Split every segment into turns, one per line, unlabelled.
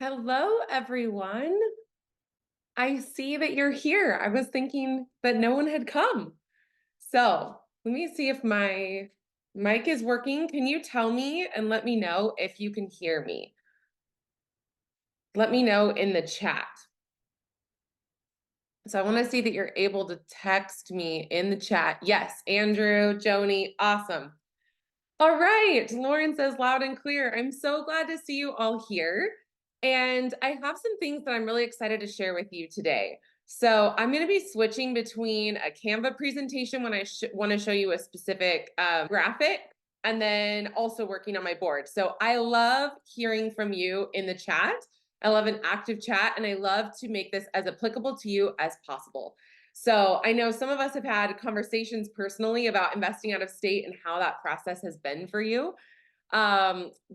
Hello, everyone. I see that you're here. I was thinking that no one had come. So let me see if my mic is working. Can you tell me and let me know if you can hear me? Let me know in the chat. So I want to see that you're able to text me in the chat. Yes, Andrew, Joni, awesome. All right. Lauren says loud and clear. I'm so glad to see you all here. And I have some things that I'm really excited to share with you today. So I'm going to be switching between a Canva presentation when I want to show you a specific graphic and then also working on my board. So I love hearing from you in the chat. I love an active chat, and I love to make this as applicable to you as possible. So I know some of us have had conversations personally about investing out of state and how that process has been for you.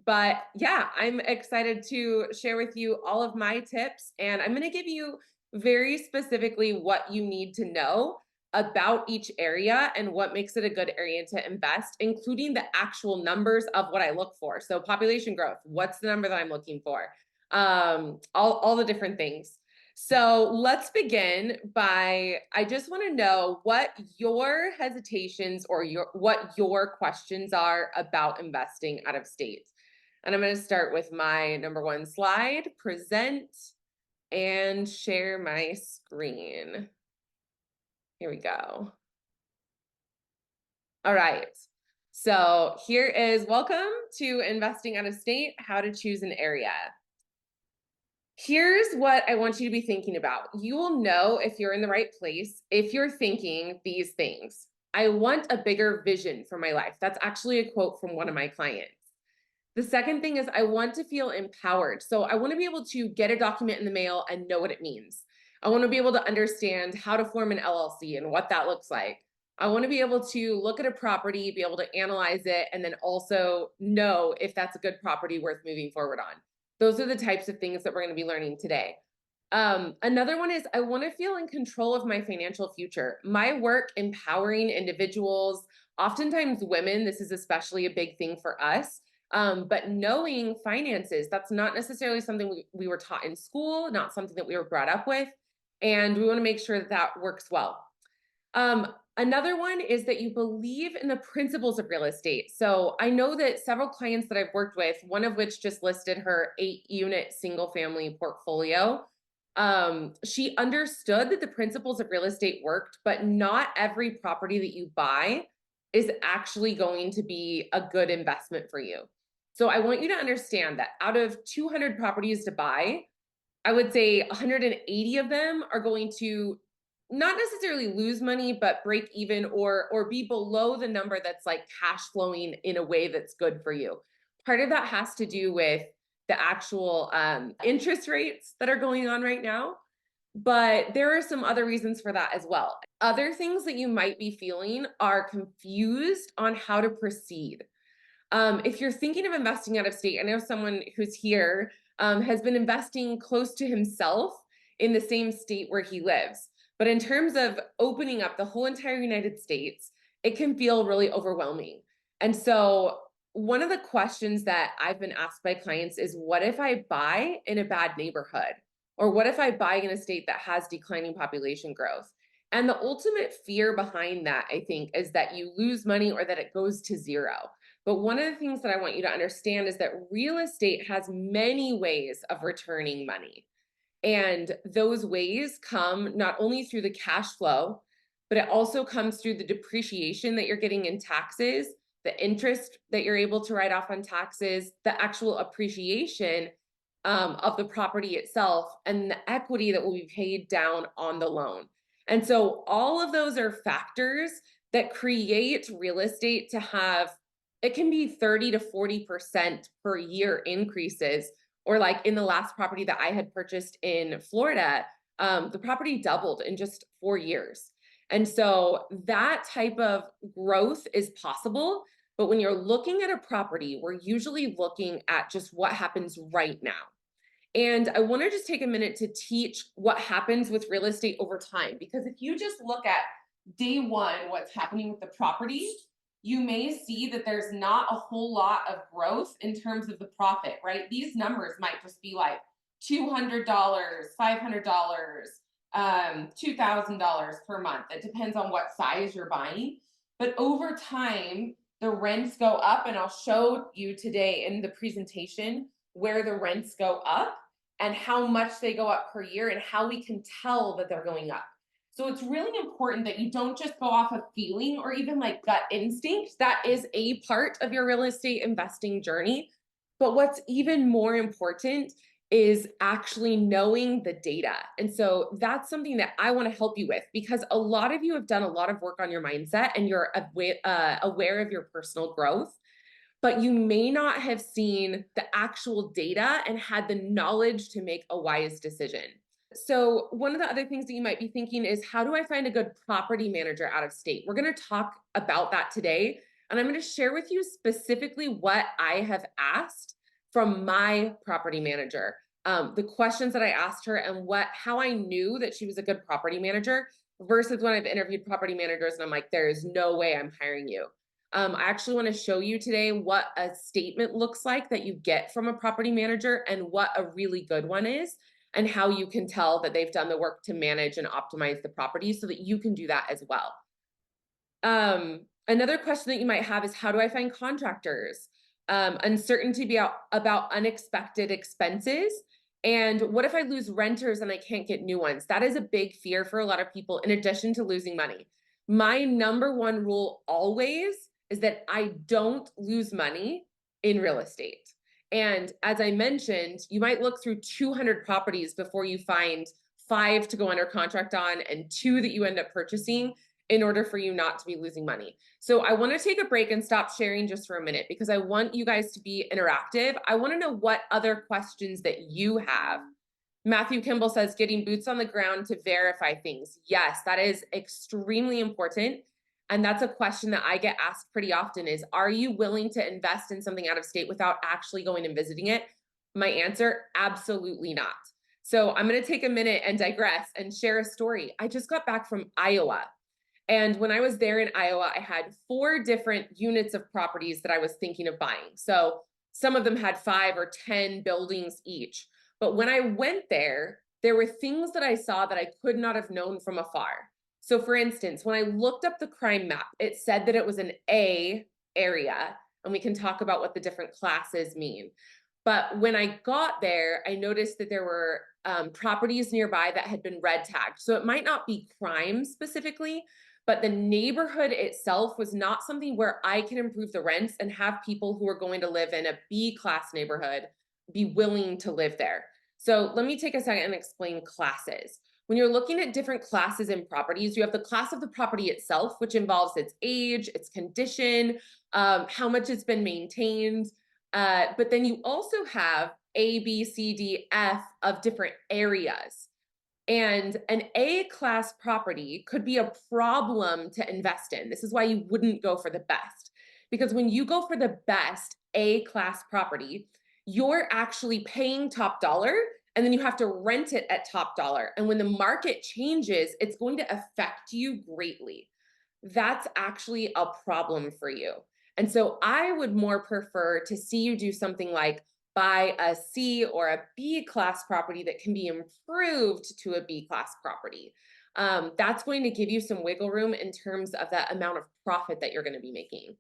But yeah, I'm excited to share with you all of my tips, and I'm going to give you very specifically what you need to know about each area and what makes it a good area to invest, including the actual numbers of what I look for. So population growth, what's the number that I'm looking for? All the different things. So let's begin by, I just want to know what your hesitations or what your questions are about investing out of state. And I'm going to start with my number one slide, present, and share my screen. Here we go. All right. So here is welcome to Investing Out of State, how to choose an area. Here's what I want you to be thinking about. You will know if you're in the right place if you're thinking these things. I want a bigger vision for my life. That's actually a quote from one of my clients. The second thing is I want to feel empowered. So I want to be able to get a document in the mail and know what it means. I want to be able to understand how to form an LLC and what that looks like. I want to be able to look at a property, be able to analyze it, and then also know if that's a good property worth moving forward on. Those are the types of things that we're going to be learning today. Another one is I want to feel in control of my financial future. My work empowering individuals, oftentimes women, this is especially a big thing for us. But knowing finances, that's not necessarily something we were taught in school, not something that we were brought up with. And we want to make sure that that works well. Another one is that you believe in the principles of real estate. So I know that several clients that I've worked with, one of which just listed her 8-unit single family portfolio. She understood that the principles of real estate worked, but not every property that you buy is actually going to be a good investment for you. So I want you to understand that out of 200 properties to buy, I would say 180 of them are going to not necessarily lose money, but break even or be below the number that's like cash flowing in a way that's good for you. Part of that has to do with the actual interest rates that are going on right now. But there are some other reasons for that as well. Other things that you might be feeling are confused on how to proceed. If you're thinking of investing out of state, I know someone who's here has been investing close to himself in the same state where he lives. But in terms of opening up the whole entire United States, it can feel really overwhelming. And so, one of the questions that I've been asked by clients is what if I buy in a bad neighborhood? Or what if I buy in a state that has declining population growth? And the ultimate fear behind that, I think, is that you lose money or that it goes to zero. But one of the things that I want you to understand is that real estate has many ways of returning money. And those ways come not only through the cash flow, but it also comes through the depreciation that you're getting in taxes, the interest that you're able to write off on taxes, the actual appreciation of the property itself, and the equity that will be paid down on the loan. And so all of those are factors that create real estate to have, it can be 30 to 40% per year increases. Or like in the last property that I had purchased in Florida, the property doubled in just 4 years. And so that type of growth is possible. But when you're looking at a property, we're usually looking at just what happens right now. And I want to just take a minute to teach what happens with real estate over time. Because if you just look at day one, what's happening with the property, you may see that there's not a whole lot of growth in terms of the profit, right? These numbers might just be like $200, $500, $2,000 per month. It depends on what size you're buying. But over time, the rents go up, and I'll show you today in the presentation where the rents go up and how much they go up per year and how we can tell that they're going up. So it's really important that you don't just go off of feeling or even like gut instinct. That is a part of your real estate investing journey. But what's even more important is actually knowing the data. And so that's something that I want to help you with, because a lot of you have done a lot of work on your mindset and you're aware of your personal growth, but you may not have seen the actual data and had the knowledge to make a wise decision. So one of the other things that you might be thinking is, how do I find a good property manager out of state? We're going to talk about that today. And I'm going to share with you specifically what I have asked from my property manager, the questions that I asked her, and how I knew that she was a good property manager versus when I've interviewed property managers and I'm like, there is no way I'm hiring you. I actually want to show you today what a statement looks like that you get from a property manager and what a really good one is, and how you can tell that they've done the work to manage and optimize the property so that you can do that as well. Another question that you might have is, how do I find contractors? Uncertainty about unexpected expenses. And what if I lose renters and I can't get new ones? That is a big fear for a lot of people, in addition to losing money. My number one rule always is that I don't lose money in real estate. And as I mentioned, you might look through 200 properties before you find 5 to go under contract on and 2 that you end up purchasing, in order for you not to be losing money. So I want to take a break and stop sharing just for a minute, because I want you guys to be interactive. I want to know what other questions that you have. Matthew Kimball says, getting boots on the ground to verify things. Yes, that is extremely important. And that's a question that I get asked pretty often is, are you willing to invest in something out of state without actually going and visiting it? My answer, absolutely not. So I'm going to take a minute and digress and share a story. I just got back from Iowa. And when I was there in Iowa, I had 4 different units of properties that I was thinking of buying. So some of them had 5 or 10 buildings each. But when I went there, there were things that I saw that I could not have known from afar. So for instance, when I looked up the crime map, it said that it was an A area, and we can talk about what the different classes mean. But when I got there, I noticed that there were properties nearby that had been red tagged. So it might not be crime specifically, but the neighborhood itself was not something where I can improve the rents and have people who are going to live in a B class neighborhood be willing to live there. So let me take a second and explain classes. When you're looking at different classes in properties, you have the class of the property itself, which involves its age, its condition, how much it's been maintained. But then you also have A, B, C, D, F of different areas. And an A-class property could be a problem to invest in. This is why you wouldn't go for the best. Because when you go for the best A-class property, you're actually paying top dollar, and then you have to rent it at top dollar. And when the market changes, it's going to affect you greatly. That's actually a problem for you. And so I would more prefer to see you do something like buy a C or a B class property that can be improved to a B class property. That's going to give you some wiggle room in terms of that amount of profit that you're going to be making.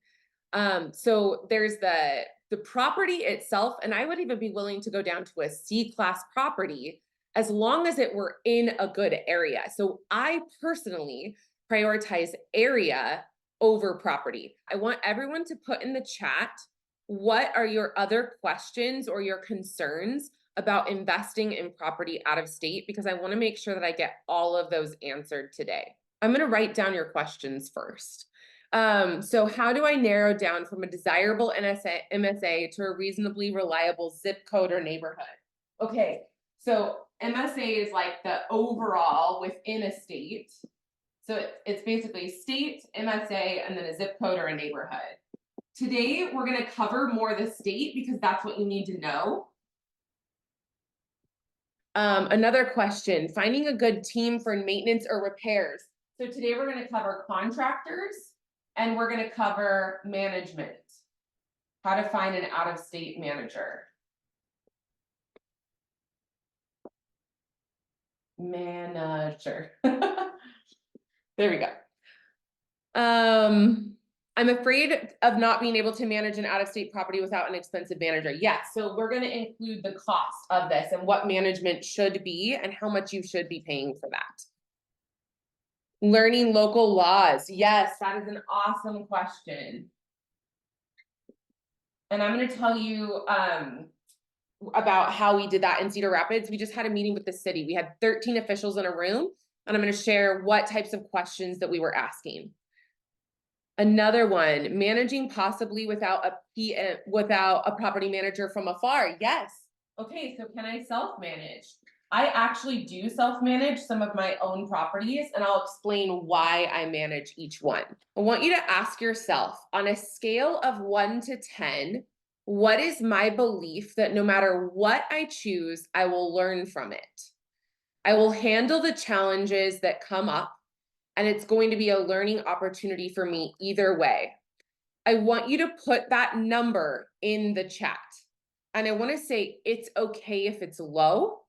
So there's the property itself, and I would even be willing to go down to a C class property as long as it were in a good area. So I personally prioritize area over property. I want everyone to put in the chat, what are your other questions or your concerns about investing in property out of state? Because I want to make sure that I get all of those answered today. I'm going to write down your questions first. So how do I narrow down from a desirable MSA to a reasonably reliable zip code or neighborhood? Okay, so MSA is like the overall within a state. So it's basically state, MSA, and then a zip code or a neighborhood. Today, we're going to cover more the state because that's what you need to know. Another question, finding a good team for maintenance or repairs. So today we're going to cover contractors and we're going to cover management, how to find an out-of-state manager. Manager. There we go. I'm afraid of not being able to manage an out-of-state property without an expensive manager. Yes, so we're going to include the cost of this and what management should be and how much you should be paying for that. Learning local laws. Yes, that is an awesome question. And I'm going to tell you about how we did that in Cedar Rapids. We just had a meeting with the city. We had 13 officials in a room, and I'm going to share what types of questions that we were asking. Another one, managing possibly without a property manager from afar. Yes. Okay, so can I self-manage? I actually do self-manage some of my own properties, and I'll explain why I manage each one. I want you to ask yourself, on a scale of 1 to 10, what is my belief that no matter what I choose, I will learn from it? I will handle the challenges that come up, and it's going to be a learning opportunity for me either way. I want you to put that number in the chat. And I want to say it's okay if it's low.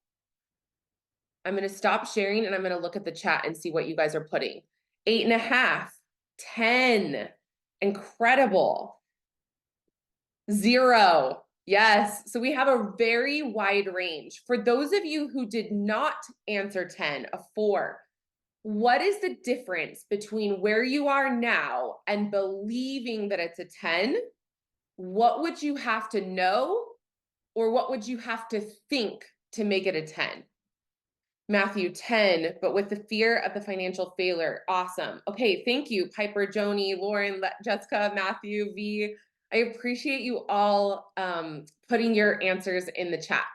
I'm going to stop sharing and I'm going to look at the chat and see what you guys are putting. 8.5, 10, incredible. 0, yes. So we have a very wide range. For those of you who did not answer 10, a 4, what is the difference between where you are now and believing that it's a 10? What would you have to know, or what would you have to think to make it a 10? Matthew, 10, but with the fear of the financial failure. Awesome. Okay, thank you, Piper, Joni, Lauren, Jessica, Matthew, V. I appreciate you all putting your answers in the chat.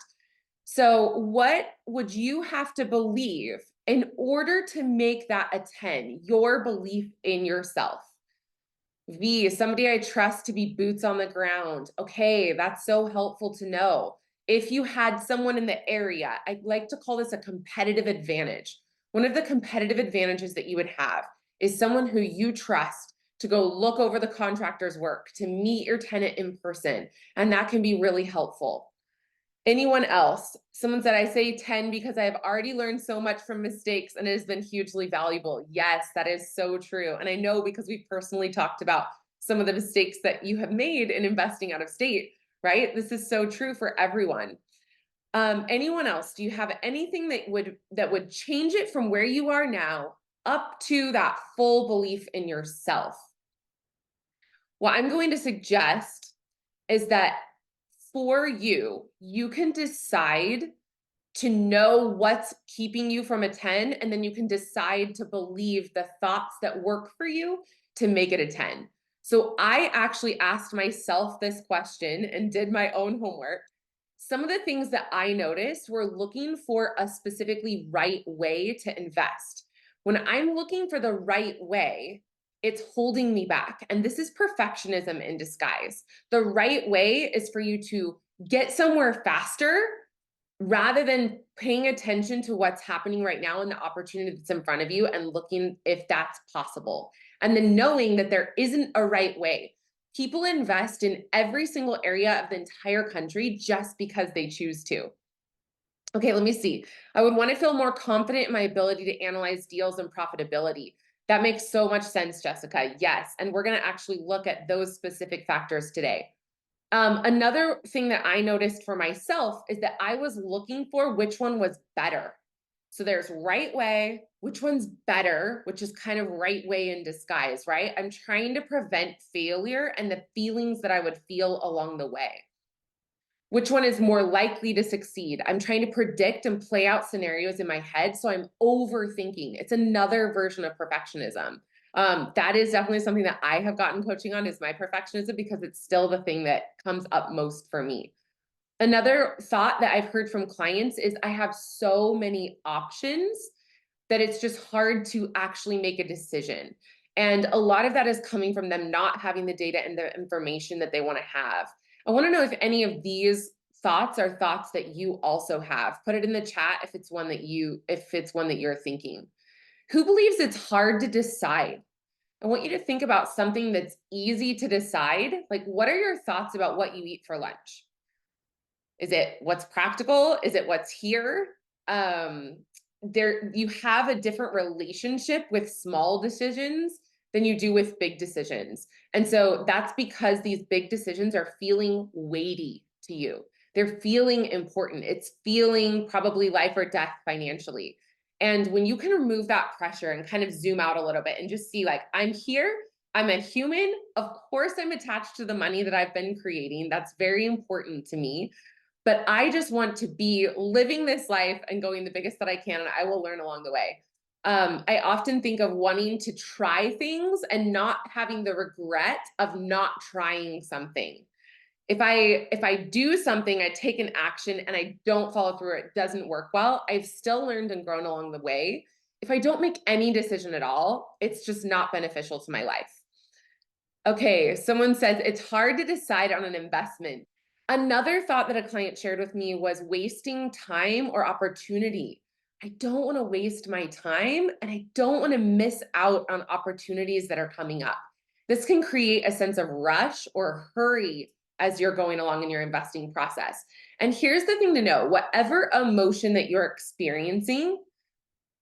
So what would you have to believe in order to make that a 10, your belief in yourself? V, somebody I trust to be boots on the ground. Okay, that's so helpful to know. If you had someone in the area, I like to call this a competitive advantage. One of the competitive advantages that you would have is someone who you trust to go look over the contractor's work, to meet your tenant in person, and that can be really helpful. Anyone else? Someone said, I say 10 because I have already learned so much from mistakes and it has been hugely valuable. Yes, that is so true. And I know because we personally talked about some of the mistakes that you have made in investing out of state, right? This is so true for everyone. Anyone else? Do you have anything that would change it from where you are now up to that full belief in yourself? What I'm going to suggest is that for you, you can decide to know what's keeping you from a 10, and then you can decide to believe the thoughts that work for you to make it a 10. So I actually asked myself this question and did my own homework. Some of the things that I noticed were looking for a specifically right way to invest. When I'm looking for the right way, it's holding me back. And this is perfectionism in disguise. The right way is for you to get somewhere faster rather than paying attention to what's happening right now and the opportunity that's in front of you and looking if that's possible. And then knowing that there isn't a right way. People invest in every single area of the entire country just because they choose to. Okay, let me see. I would want to feel more confident in my ability to analyze deals and profitability. That makes so much sense, Jessica. Yes, and we're going to actually look at those specific factors today. Another thing that I noticed for myself is that I was looking for which one was better. So there's right way, which one's better, which is kind of right way in disguise, right? I'm trying to prevent failure and the feelings that I would feel along the way. Which one is more likely to succeed? I'm trying to predict and play out scenarios in my head, so I'm overthinking. It's another version of perfectionism. That is definitely something that I have gotten coaching on, is my perfectionism, because it's still the thing that comes up most for me. Another thought that I've heard from clients is I have so many options that it's just hard to actually make a decision. And a lot of that is coming from them not having the data and the information that they want to have. I want to know if any of these thoughts are thoughts that you also have. Put it in the chat if it's one that you're thinking. Who believes it's hard to decide? I want you to think about something that's easy to decide. Like, what are your thoughts about what you eat for lunch? Is it what's practical? Is it what's here? you have a different relationship with small decisions than you do with big decisions. And so that's because these big decisions are feeling weighty to you. They're feeling important. It's feeling probably life or death financially. And when you can remove that pressure and kind of zoom out a little bit and just see, like, I'm here, I'm a human. Of course, I'm attached to the money that I've been creating. That's very important to me. But I just want to be living this life and going the biggest that I can, and I will learn along the way. I often think of wanting to try things and not having the regret of not trying something. If I do something, I take an action and I don't follow through, it doesn't work well, I've still learned and grown along the way. If I don't make any decision at all, it's just not beneficial to my life. Okay, someone says it's hard to decide on an investment. Another thought that a client shared with me was wasting time or opportunity. I don't want to waste my time and I don't want to miss out on opportunities that are coming up. This can create a sense of rush or hurry as you're going along in your investing process. And here's the thing to know, whatever emotion that you're experiencing,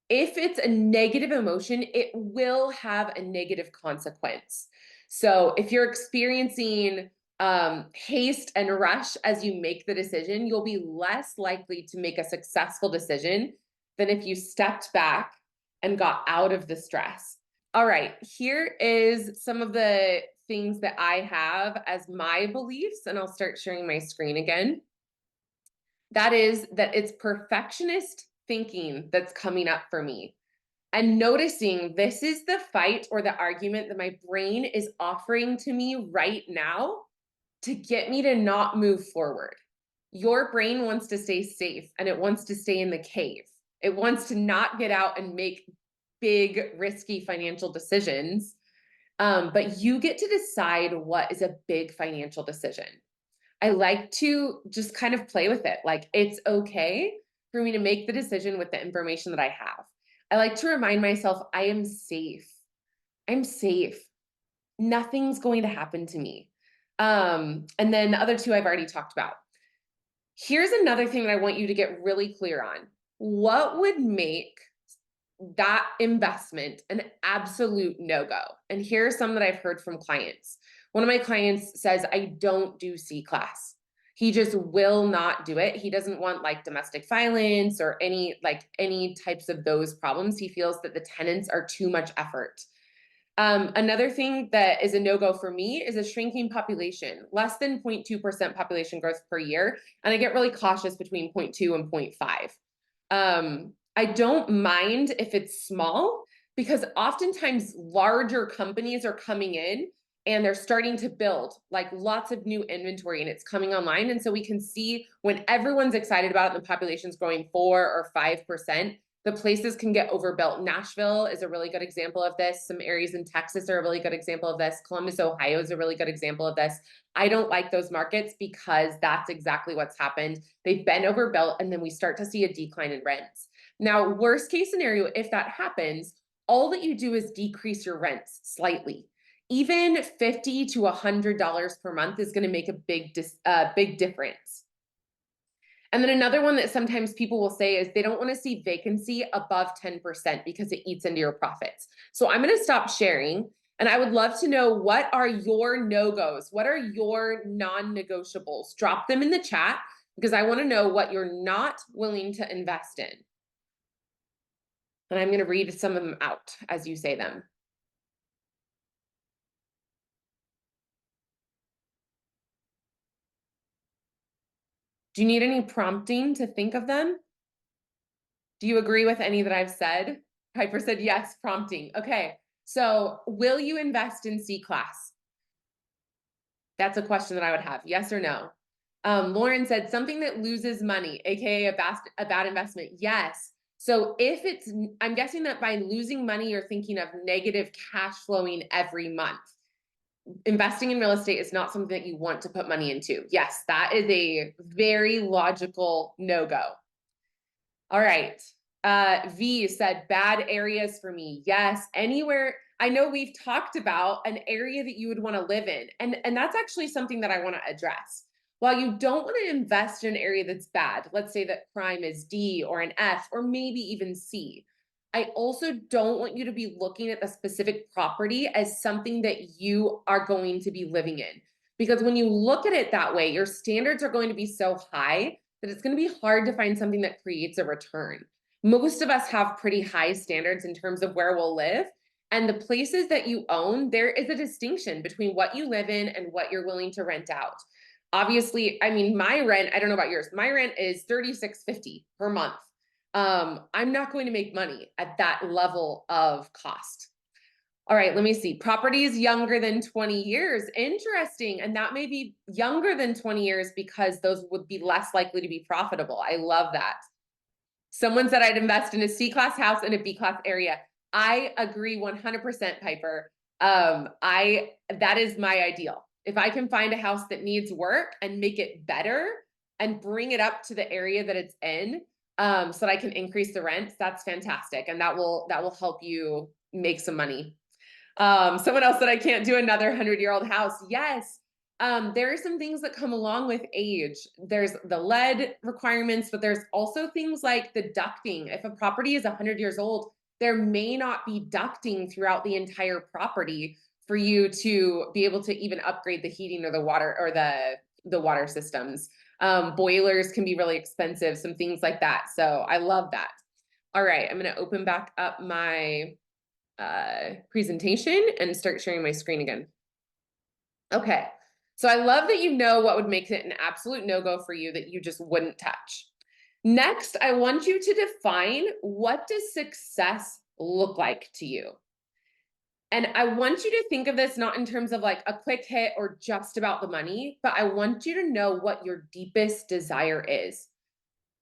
if it's a negative emotion, it will have a negative consequence. So if you're experiencing haste and rush as you make the decision, you'll be less likely to make a successful decision than if you stepped back and got out of the stress. All right, here is some of the things that I have as my beliefs, and I'll start sharing my screen again. That is that it's perfectionist thinking that's coming up for me. And noticing this is the fight or the argument that my brain is offering to me right now to get me to not move forward. Your brain wants to stay safe and it wants to stay in the cave. It wants to not get out and make big, risky financial decisions. But you get to decide what is a big financial decision. I like to just kind of play with it. Like, it's okay for me to make the decision with the information that I have. I like to remind myself I am safe. I'm safe. Nothing's going to happen to me. And then the other two I've already talked about. Here's another thing that I want you to get really clear on. What would make that investment an absolute no-go? And here are some that I've heard from clients. One of my clients says, I don't do C-class. He just will not do it. He doesn't want like domestic violence or any types of those problems. He feels that the tenants are too much effort. Another thing that is a no-go for me is a shrinking population, less than 0.2% population growth per year. And I get really cautious between 0.2 and 0.5. I don't mind if it's small because oftentimes larger companies are coming in and they're starting to build like lots of new inventory and it's coming online. And so we can see when everyone's excited about it and the population's growing 4 or 5%, the places can get overbuilt. Nashville is a really good example of this. Some areas in Texas are a really good example of this. Columbus, Ohio is a really good example of this. I don't like those markets because that's exactly what's happened. They've been overbuilt and then we start to see a decline in rents. Now, worst case scenario, if that happens, all that you do is decrease your rents slightly. Even $50 to $100 per month is going to make a big difference. And then another one that sometimes people will say is they don't want to see vacancy above 10% because it eats into your profits. So I'm going to stop sharing. And I would love to know, what are your no-goes? What are your non-negotiables? Drop them in the chat because I want to know what you're not willing to invest in. And I'm going to read some of them out as you say them. Do you need any prompting to think of them? Do you agree with any that I've said? Piper said yes, prompting. Okay, so will you invest in C-class? That's a question that I would have, yes or no? Lauren said something that loses money, AKA a bad investment. Yes. So if it's, I'm guessing that by losing money, you're thinking of negative cash flowing every month. Investing in real estate is not something that you want to put money into. Yes, that is a very logical no-go. All right. V said bad areas for me. Yes, anywhere. I know we've talked about an area that you would want to live in. And that's actually something that I want to address. While you don't want to invest in an area that's bad, let's say that crime is D or an F or maybe even C, I also don't want you to be looking at the specific property as something that you are going to be living in. Because when you look at it that way, your standards are going to be so high that it's going to be hard to find something that creates a return. Most of us have pretty high standards in terms of where we'll live. And the places that you own, there is a distinction between what you live in and what you're willing to rent out. Obviously, I mean, my rent, I don't know about yours, my rent is $36.50 per month. I'm not going to make money at that level of cost. All right, let me see. Properties younger than 20 years. Interesting. And that may be younger than 20 years because those would be less likely to be profitable. I love that. Someone said I'd invest in a C-class house in a B-class area. I agree 100%, Piper. That is my ideal. If I can find a house that needs work and make it better and bring it up to the area that it's in, so that I can increase the rent, that's fantastic. And that will help you make some money. Someone else said I can't do another 100-year-old house. Yes. There are some things that come along with age. There's the lead requirements, but there's also things like the ducting. If a property is 100 years old, there may not be ducting throughout the entire property for you to be able to even upgrade the heating or the water or the water systems. Boilers can be really expensive, some things like that. So I love that. All right, I'm going to open back up my presentation and start sharing my screen again. Okay, so I love that you know what would make it an absolute no-go for you that you just wouldn't touch. Next, I want you to define, what does success look like to you? And I want you to think of this not in terms of like a quick hit or just about the money, but I want you to know what your deepest desire is.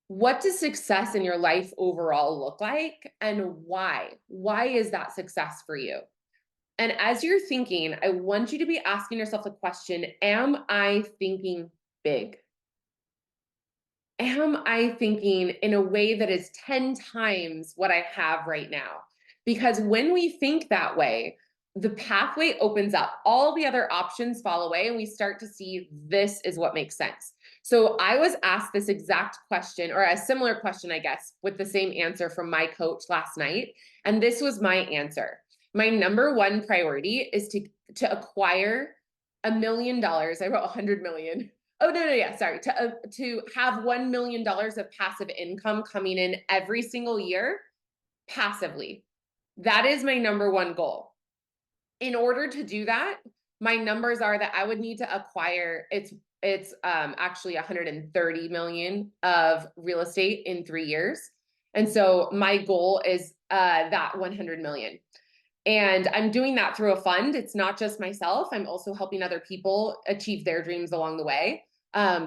What does success in your life overall look like, and why? Why is that success for you? And as you're thinking, I want you to be asking yourself the question, am I thinking big? Am I thinking in a way that is 10 times what I have right now? Because when we think that way, the pathway opens up. All the other options fall away, and we start to see this is what makes sense. So I was asked this exact question, or a similar question, I guess, with the same answer from my coach last night. And this was my answer. My number one priority is to acquire $1 million. I wrote 100 million. Oh, no, yeah, sorry. To have $1 million of passive income coming in every single year passively. That is my number one goal. In order to do that, my numbers are that I would need to acquire, it's actually 130 million of real estate in 3 years. And so my goal is that 100 million. And I'm doing that through a fund. It's not just myself. I'm also helping other people achieve their dreams along the way,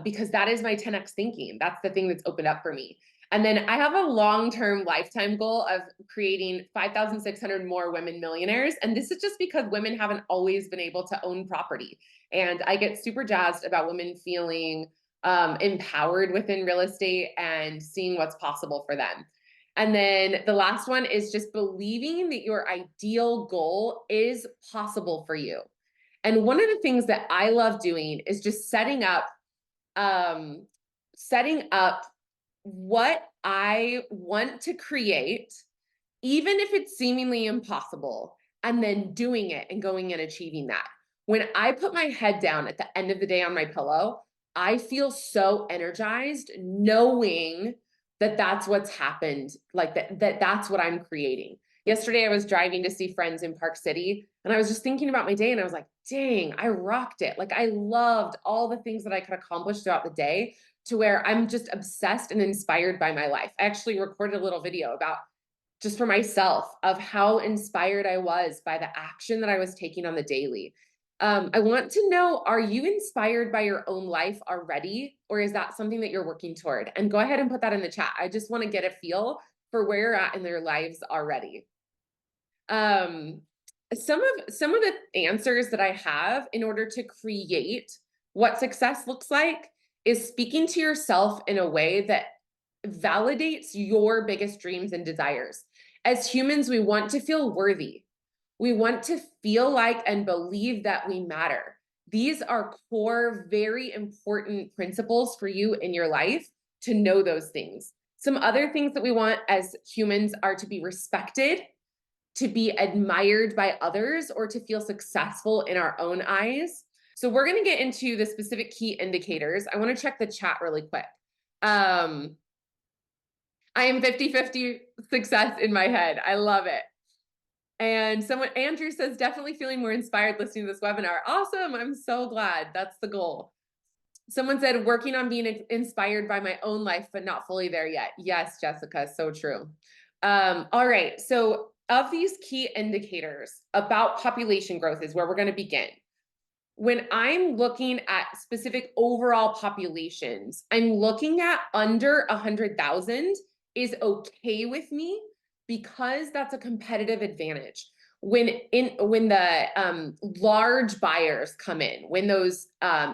because that is my 10x thinking. That's the thing that's opened up for me. And then I have a long-term lifetime goal of creating 5,600 more women millionaires. And this is just because women haven't always been able to own property. And I get super jazzed about women feeling empowered within real estate and seeing what's possible for them. And then the last one is just believing that your ideal goal is possible for you. And one of the things that I love doing is just setting up what I want to create, even if it's seemingly impossible, and then doing it and going and achieving that. When I put my head down at the end of the day on my pillow, I feel so energized knowing that that's what's happened, like that's what I'm creating. Yesterday, I was driving to see friends in Park City, and I was just thinking about my day, and I was like, dang, I rocked it. Like, I loved all the things that I could accomplish throughout the day, to where I'm just obsessed and inspired by my life. I actually recorded a little video about, just for myself, of how inspired I was by the action that I was taking on the daily. I want to know, are you inspired by your own life already? Or is that something that you're working toward? And go ahead and put that in the chat. I just want to get a feel for where you're at in their lives already. Some of the answers that I have in order to create what success looks like is speaking to yourself in a way that validates your biggest dreams and desires. As humans, we want to feel worthy. We want to feel like and believe that we matter. These are core, very important principles for you in your life to know those things. Some other things that we want as humans are to be respected, to be admired by others, or to feel successful in our own eyes. So we're going to get into the specific key indicators. I want to check the chat really quick. I am 50-50 success in my head. I love it. And Andrew says, definitely feeling more inspired listening to this webinar. Awesome. I'm so glad. That's the goal. Someone said, working on being inspired by my own life, but not fully there yet. Yes, Jessica, so true. All right. So of these key indicators about population growth is where we're going to begin. When I'm looking at specific overall populations, I'm looking at under 100,000 is okay with me because that's a competitive advantage. When the large buyers come in, when those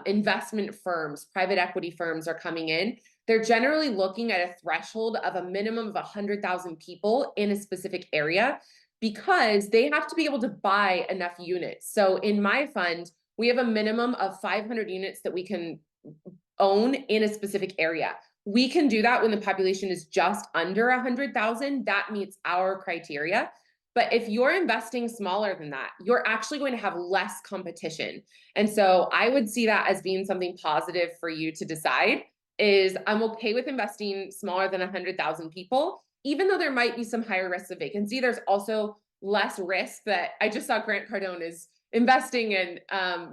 investment firms, private equity firms are coming in, they're generally looking at a threshold of a minimum of 100,000 people in a specific area because they have to be able to buy enough units. So in my fund, we have a minimum of 500 units that we can own in a specific area. We can do that when the population is just under 100,000. That meets our criteria. But if you're investing smaller than that, you're actually going to have less competition. And so I would see that as being something positive for you to decide is I'm okay with investing smaller than 100,000 people, even though there might be some higher risks of vacancy. There's also less risk that I just saw Grant Cardone is investing in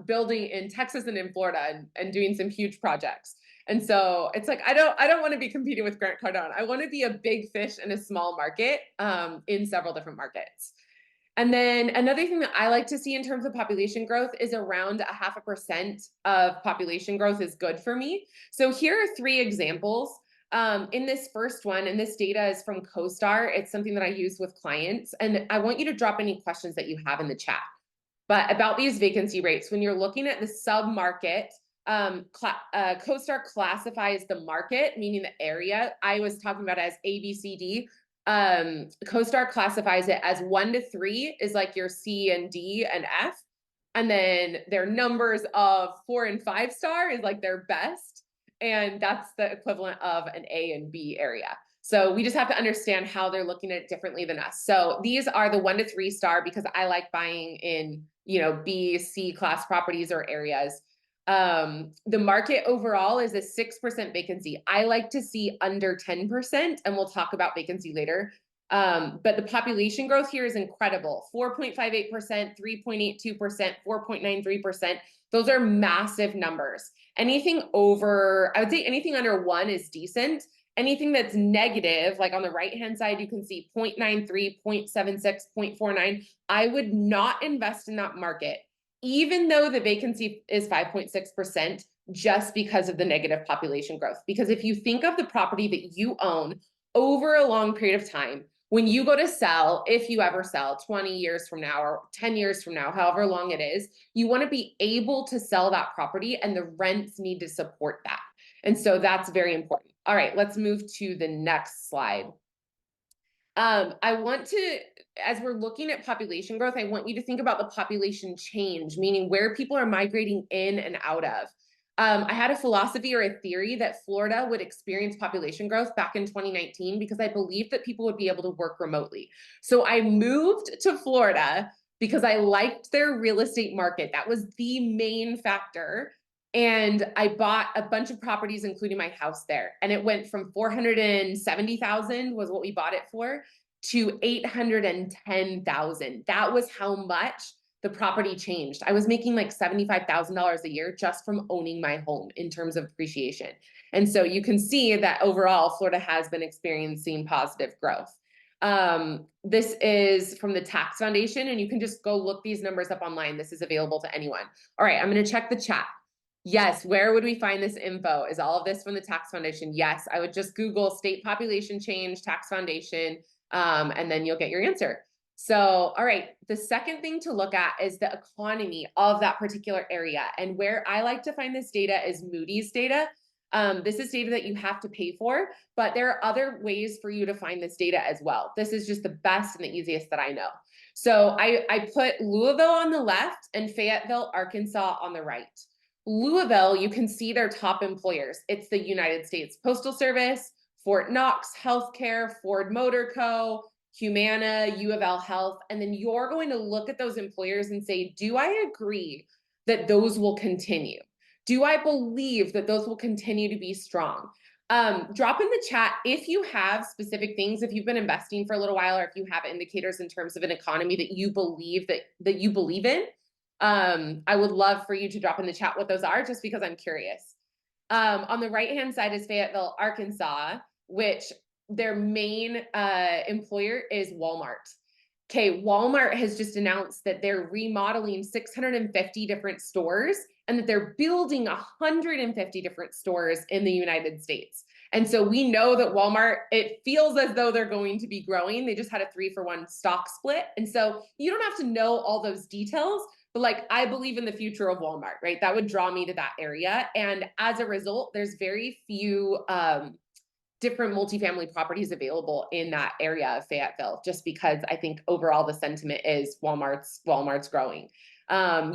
building in Texas and in Florida and doing some huge projects. And so it's like, I don't want to be competing with Grant Cardone. I want to be a big fish in a small market in several different markets. And then another thing that I like to see in terms of population growth is around 0.5% of population growth is good for me. So here are 3 examples. In this first one, and this data is from CoStar, it's something that I use with clients. And I want you to drop any questions that you have in the chat. But about these vacancy rates, when you're looking at the sub-market, CoStar classifies the market, meaning the area. I was talking about it as A, B, C, D. CoStar classifies it as 1 to 3 is like your C and D and F. And then their numbers of 4 and 5 star is like their best. And that's the equivalent of an A and B area. So we just have to understand how they're looking at it differently than us. So these are the 1 to 3 star because I like buying in, B, C class properties or areas. The market overall is a 6% vacancy. I like to see under 10%, and we'll talk about vacancy later. But the population growth here is incredible. 4.58%, 3.82%, 4.93%. Those are massive numbers. Anything over, I would say anything under 1 is decent. Anything that's negative, like on the right-hand side, you can see 0.93, 0.76, 0.49. I would not invest in that market, even though the vacancy is 5.6%, just because of the negative population growth. Because if you think of the property that you own over a long period of time, when you go to sell, if you ever sell 20 years from now or 10 years from now, however long it is, you want to be able to sell that property and the rents need to support that. And so that's very important. All right, let's move to the next slide. I want to, as we're looking at population growth, I want you to think about the population change, meaning where people are migrating in and out of. I had a philosophy or a theory that Florida would experience population growth back in 2019 because I believed that people would be able to work remotely. So I moved to Florida because I liked their real estate market. That was the main factor. And I bought a bunch of properties, including my house there. And it went from 470,000 was what we bought it for to 810,000. That was how much the property changed. I was making like $75,000 a year just from owning my home in terms of appreciation. And so you can see that overall, Florida has been experiencing positive growth. This is from the Tax Foundation, and you can just go look these numbers up online. This is available to anyone. All right, I'm going to check the chat. Yes, where would we find this info? Is all of this from the Tax Foundation? Yes, I would just Google state population change, Tax Foundation, and then you'll get your answer. So, all right, the second thing to look at is the economy of that particular area. And where I like to find this data is Moody's data. This is data that you have to pay for, but there are other ways for you to find this data as well. This is just the best and the easiest that I know. So I put Louisville on the left and Fayetteville, Arkansas on the right. Louisville, you can see their top employers. It's the United States Postal Service, Fort Knox Healthcare, Ford Motor Co., Humana, U of L Health, and then you're going to look at those employers and say, do I agree that those will continue? Do I believe that those will continue to be strong? Drop in the chat if you have specific things, if you've been investing for a little while, or if you have indicators in terms of an economy that you believe that you believe in. I would love for you to drop in the chat what those are, just because I'm curious. On the right-hand side is Fayetteville, Arkansas, which their main employer is Walmart. Okay, Walmart has just announced that they're remodeling 650 different stores and that they're building 150 different stores in the United States. And so we know that Walmart, it feels as though they're going to be growing. They just had a 3-for-1 stock split. And so you don't have to know all those details, but like, I believe in the future of Walmart, right? That would draw me to that area. And as a result, there's very few different multifamily properties available in that area of Fayetteville, just because I think overall the sentiment is Walmart's growing.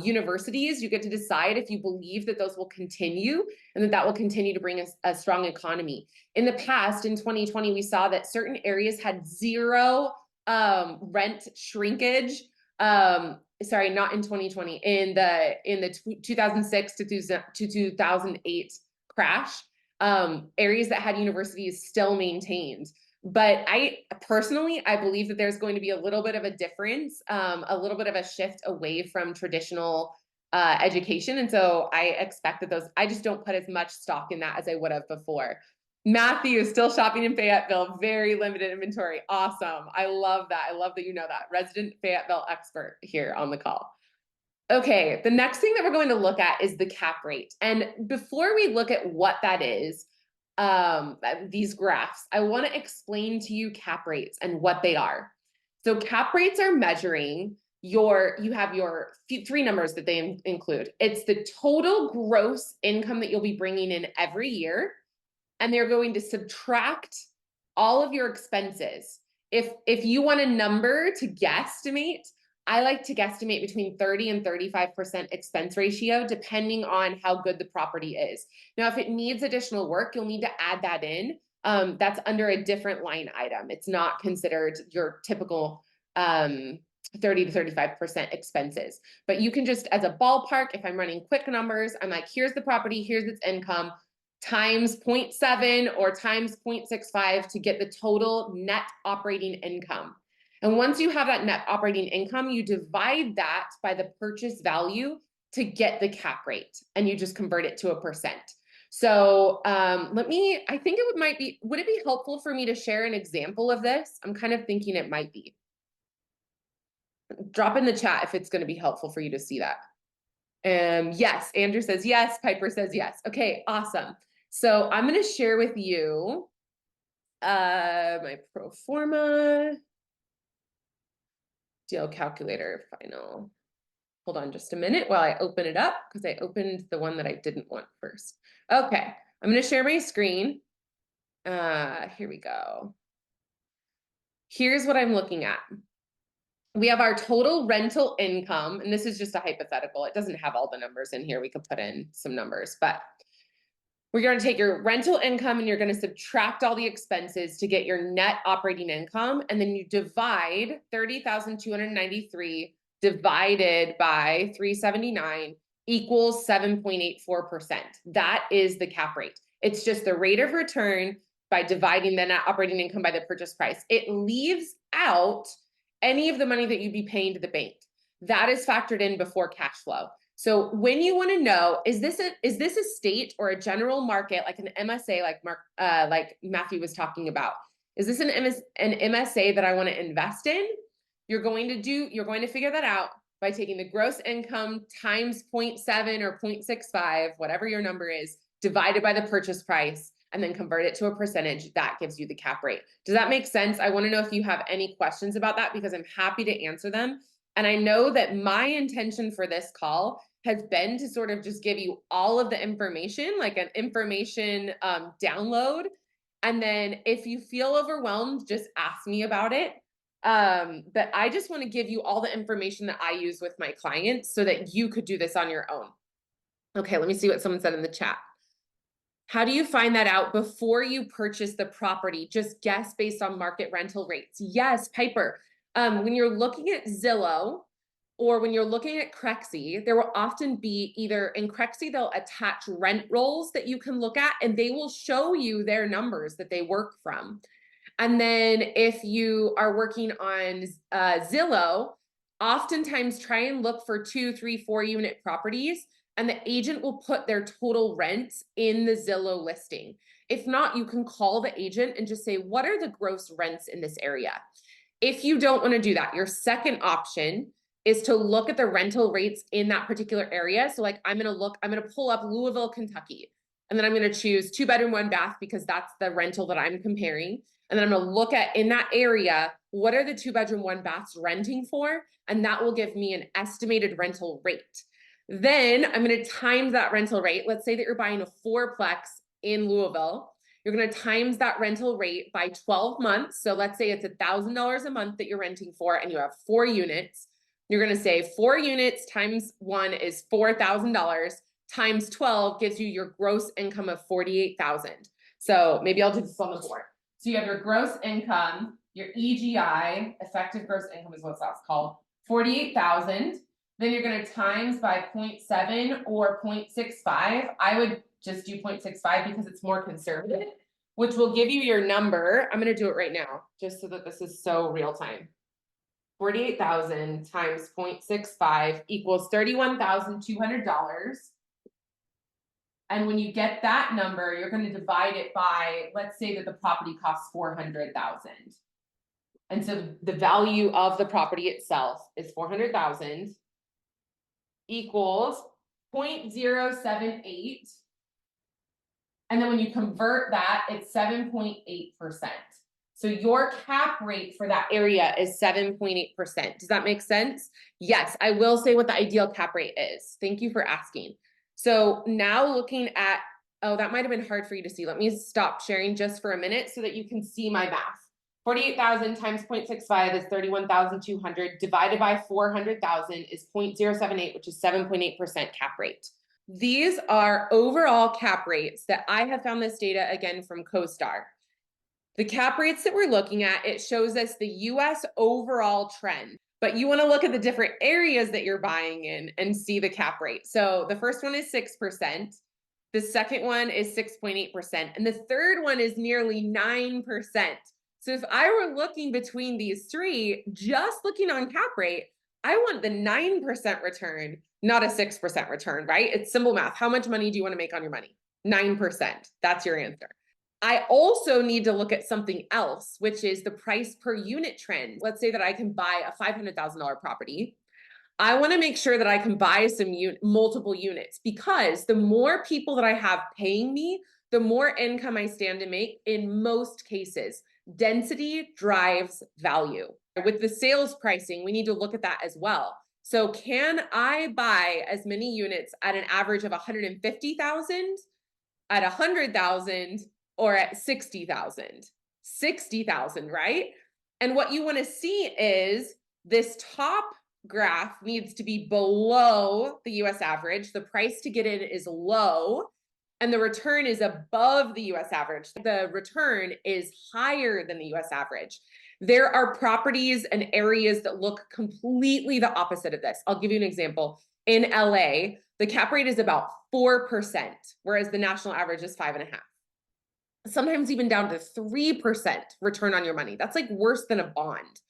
Universities, you get to decide if you believe that those will continue and that will continue to bring a strong economy. In the past, in 2020, we saw that certain areas had zero rent shrinkage. Sorry, not in 2020, in the 2006 to 2008 crash. Areas that had universities still maintained. But I personally, I believe that there's going to be a little bit of a difference, a little bit of a shift away from traditional education. And so I expect that those, I just don't put as much stock in that as I would have before. Matthew is still shopping in Fayetteville, very limited inventory. Awesome. I love that. I love that you know that. Resident Fayetteville expert here on the call. Okay, the next thing that we're going to look at is the cap rate. And before we look at what that is, these graphs, I want to explain to you cap rates and what they are. So cap rates are measuring you have your three numbers that they include. It's the total gross income that you'll be bringing in every year, and they're going to subtract all of your expenses. If you want a number to guesstimate, I like to guesstimate between 30 and 35% expense ratio, depending on how good the property is. Now, if it needs additional work, you'll need to add that in. That's under a different line item. It's not considered your typical 30 to 35% expenses. But you can just, as a ballpark, if I'm running quick numbers, I'm like, here's the property, here's its income, times 0.7 or times 0.65 to get the total net operating income. And once you have that net operating income, you divide that by the purchase value to get the cap rate, and you just convert it to a percent. So I think would it be helpful for me to share an example of this? I'm kind of thinking it might be. Drop in the chat if it's going to be helpful for you to see that. Yes, Andrew says yes, Piper says yes. Okay, awesome. So I'm going to share with you my pro forma. Deal calculator final. Hold on just a minute while I open it up, because I opened the one that I didn't want first. Okay, I'm going to share my screen. Here we go. Here's what I'm looking at. We have our total rental income, and this is just a hypothetical. It doesn't have all the numbers in here. We could put in some numbers, but we're going to take your rental income and you're going to subtract all the expenses to get your net operating income. And then you divide 30,293 divided by 379 equals 7.84%. That is the cap rate. It's just the rate of return by dividing the net operating income by the purchase price. It leaves out any of the money that you'd be paying to the bank. That is factored in before cash flow. So when you want to know, is this a state or a general market, like an MSA, like Matthew was talking about? Is this an MSA that I want to invest in? You're going to figure that out by taking the gross income times 0.7 or 0.65, whatever your number is, divided by the purchase price, and then convert it to a percentage. That gives you the cap rate. Does that make sense? I want to know if you have any questions about that, because I'm happy to answer them. And I know that my intention for this call has been to sort of just give you all of the information, like an information download. And then if you feel overwhelmed, just ask me about it. But I just want to give you all the information that I use with my clients so that you could do this on your own. Okay, let me see what someone said in the chat. How do you find that out before you purchase the property? Just guess based on market rental rates. Yes, Piper. When you're looking at Zillow or when you're looking at Crexi, there will often be either in Crexi, they'll attach rent rolls that you can look at and they will show you their numbers that they work from. And then if you are working on Zillow, oftentimes try and look for 2, 3, 4 unit properties, and the agent will put their total rent in the Zillow listing. If not, you can call the agent and just say, what are the gross rents in this area? If you don't want to do that, your second option is to look at the rental rates in that particular area. So like I'm going to pull up Louisville, Kentucky, and then I'm going to choose 2-bedroom, 1-bath because that's the rental that I'm comparing. And then I'm going to look at in that area, what are the 2-bedroom, 1-baths renting for? And that will give me an estimated rental rate. Then I'm going to times that rental rate. Let's say that you're buying a 4-plex in Louisville. You're going to times that rental rate by 12 months. So let's say it's $1,000 a month that you're renting for and you have 4 units. You're going to say 4 units times 1 is $4,000 times 12 gives you your gross income of $48,000. So maybe I'll do this on the board. So you have your gross income, your EGI, effective gross income is what that's called, 48,000. Then you're going to times by 0.7 or 0.65. I would just do 0.65 because it's more conservative, which will give you your number. I'm going to do it right now, just so that this is so real time. 48,000 times 0.65 equals $31,200. And when you get that number, you're going to divide it by, let's say that the property costs 400,000. And so the value of the property itself is 400,000 equals 0.078. And then when you convert that, it's 7.8%. So your cap rate for that area is 7.8%. Does that make sense? Yes, I will say what the ideal cap rate is. Thank you for asking. So now looking at, oh, that might have been hard for you to see. Let me stop sharing just for a minute so that you can see my math. 48,000 times 0.65 is 31,200 divided by 400,000 is 0.078, which is 7.8% cap rate. These are overall cap rates that I have found this data again from CoStar. The cap rates that we're looking at, it shows us the US overall trend, but you want to look at the different areas that you're buying in and see the cap rate. So the first one is 6%. The second one is 6.8%. And the third one is nearly 9%. So if I were looking between these three, just looking on cap rate, I want the 9% return, not a 6% return, right? It's simple math. How much money do you want to make on your money? 9%. That's your answer. I also need to look at something else, which is the price per unit trend. Let's say that I can buy a $500,000 property. I want to make sure that I can buy some multiple units because the more people that I have paying me, the more income I stand to make in most cases. Density drives value. With the sales pricing, we need to look at that as well. So can I buy as many units at an average of 150,000, at 100,000, or at 60,000? 60,000, right? And what you want to see is this top graph needs to be below the US average. The price to get in is low and the return is above the US average. The return is higher than the US average. There are properties and areas that look completely the opposite of this. I'll give you an example. In LA, the cap rate is about 4%, whereas the national average is 5.5%. Sometimes even down to 3% return on your money. That's like worse than a bond.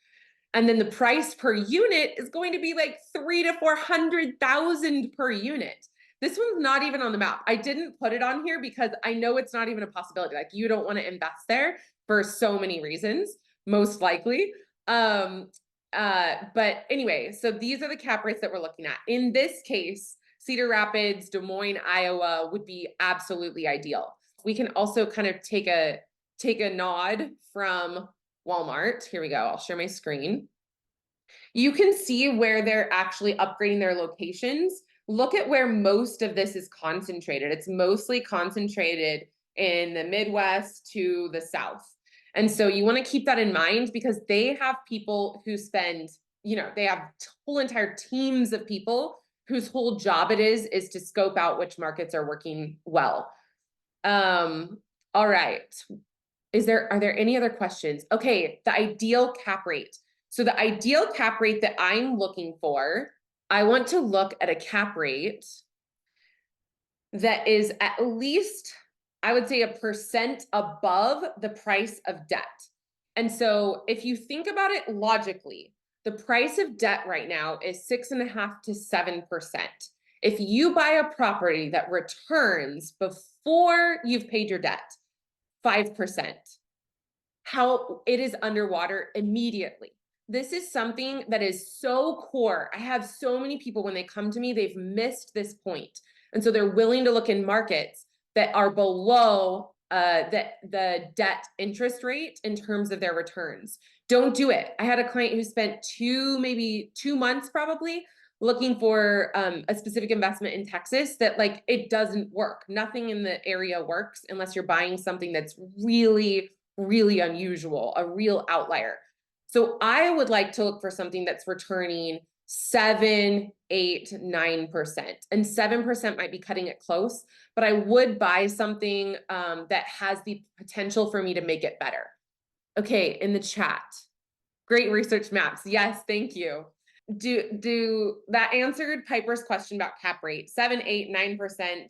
And then the price per unit is going to be like 300,000 to 400,000 per unit. This one's not even on the map. I didn't put it on here because I know it's not even a possibility. Like you don't want to invest there for so many reasons, most likely. But anyway, so these are the cap rates that we're looking at. In this case, Cedar Rapids, Des Moines, Iowa would be absolutely ideal. We can also kind of take a nod from Walmart. Here we go. I'll share my screen. You can see where they're actually upgrading their locations. look at where most of this is concentrated. It's mostly concentrated in the Midwest to the South. And so you want to keep that in mind because they have people who spend, they have whole entire teams of people whose whole job it is to scope out which markets are working well. All right. Are there any other questions? Okay, the ideal cap rate. So the ideal cap rate that I'm looking for, I want to look at a cap rate that is at least, I would say, 1% above the price of debt. And so if you think about it logically, the price of debt right now is 6.5 to 7%. If you buy a property that returns before you've paid your debt, 5%, how it is underwater immediately. This is something that is so core. I have so many people when they come to me, they've missed this point. And so they're willing to look in markets that are below the debt interest rate in terms of their returns. Don't do it. I had a client who spent maybe 2 months probably looking for a specific investment in Texas that it doesn't work. Nothing in the area works unless you're buying something that's really, really unusual, a real outlier. So I would like to look for something that's returning 7, 8, 9%. And 7% might be cutting it close, but I would buy something that has the potential for me to make it better. Okay, in the chat. Great research maps. Yes, thank you. Do that answered Piper's question about cap rate, 7, 8, 9%.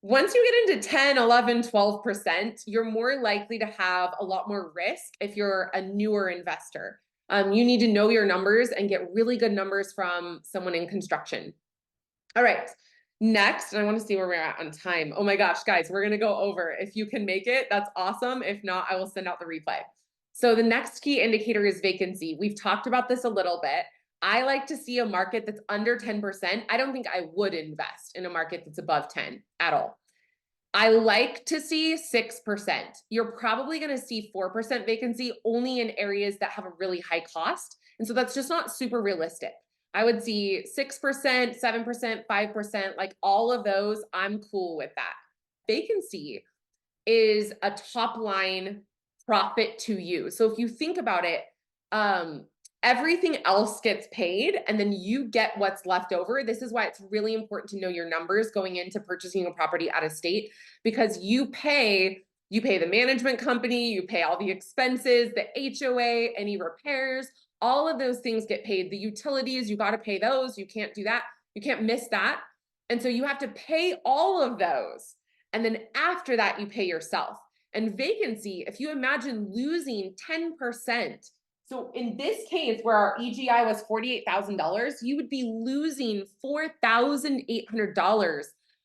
Once you get into 10, 11, 12%, you're more likely to have a lot more risk if you're a newer investor. You need to know your numbers and get really good numbers from someone in construction. All right, next, and I want to see where we're at on time. Oh my gosh, guys, we're going to go over. If you can make it, that's awesome. If not, I will send out the replay. So the next key indicator is vacancy. We've talked about this a little bit. I like to see a market that's under 10%. I don't think I would invest in a market that's above 10 at all. I like to see 6%. You're probably going to see 4% vacancy only in areas that have a really high cost. And so that's just not super realistic. I would see 6%, 7%, 5%, all of those. I'm cool with that. Vacancy is a top line profit to you. So if you think about it, everything else gets paid and then you get what's left over. This is why it's really important to know your numbers going into purchasing a property out of state, because you pay the management company, you pay all the expenses, the HOA, any repairs, all of those things get paid. The utilities, you got to pay those. You can't do that. You can't miss that. And so you have to pay all of those. And then after that, you pay yourself. And vacancy, if you imagine losing 10%, so in this case, where our EGI was $48,000, you would be losing $4,800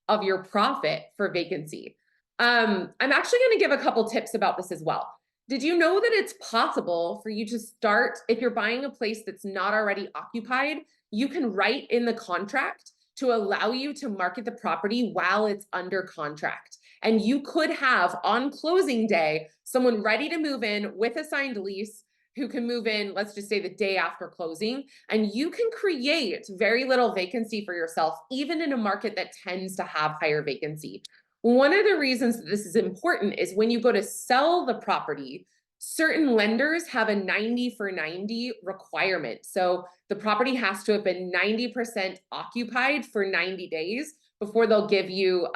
of your profit for vacancy. I'm actually going to give a couple tips about this as well. Did you know that it's possible for you to start, if you're buying a place that's not already occupied, you can write in the contract to allow you to market the property while it's under contract. And you could have on closing day, someone ready to move in with a signed lease who can move in, let's just say the day after closing, and you can create very little vacancy for yourself, even in a market that tends to have higher vacancy. One of the reasons that this is important is when you go to sell the property, certain lenders have a 90 for 90 requirement. So the property has to have been 90% occupied for 90 days before they'll give you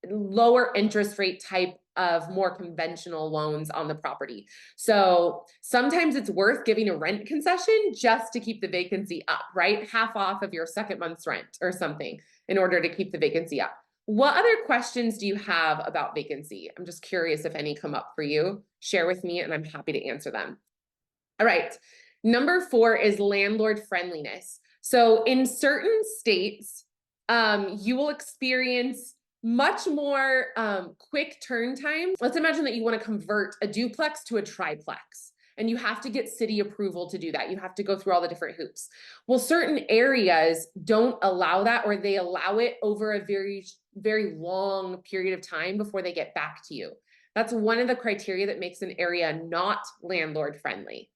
lower interest rate type of more conventional loans on the property. So sometimes it's worth giving a rent concession just to keep the vacancy up, right? Half off of your second month's rent or something in order to keep the vacancy up. What other questions do you have about vacancy? I'm just curious if any come up for you. Share with me and I'm happy to answer them. All right. Number 4 is landlord friendliness. So in certain states, you will experience much more quick turn time. Let's imagine that you want to convert a duplex to a triplex, and you have to get city approval to do that. You have to go through all the different hoops. Well, certain areas don't allow that, or they allow it over a very, very long period of time before they get back to you. That's one of the criteria that makes an area not landlord friendly.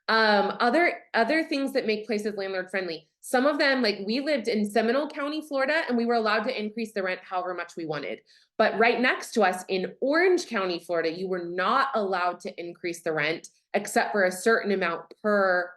Other things that make places landlord friendly. Some of them, like we lived in Seminole County, Florida, and we were allowed to increase the rent however much we wanted. But right next to us in Orange County, Florida, you were not allowed to increase the rent except for a certain amount per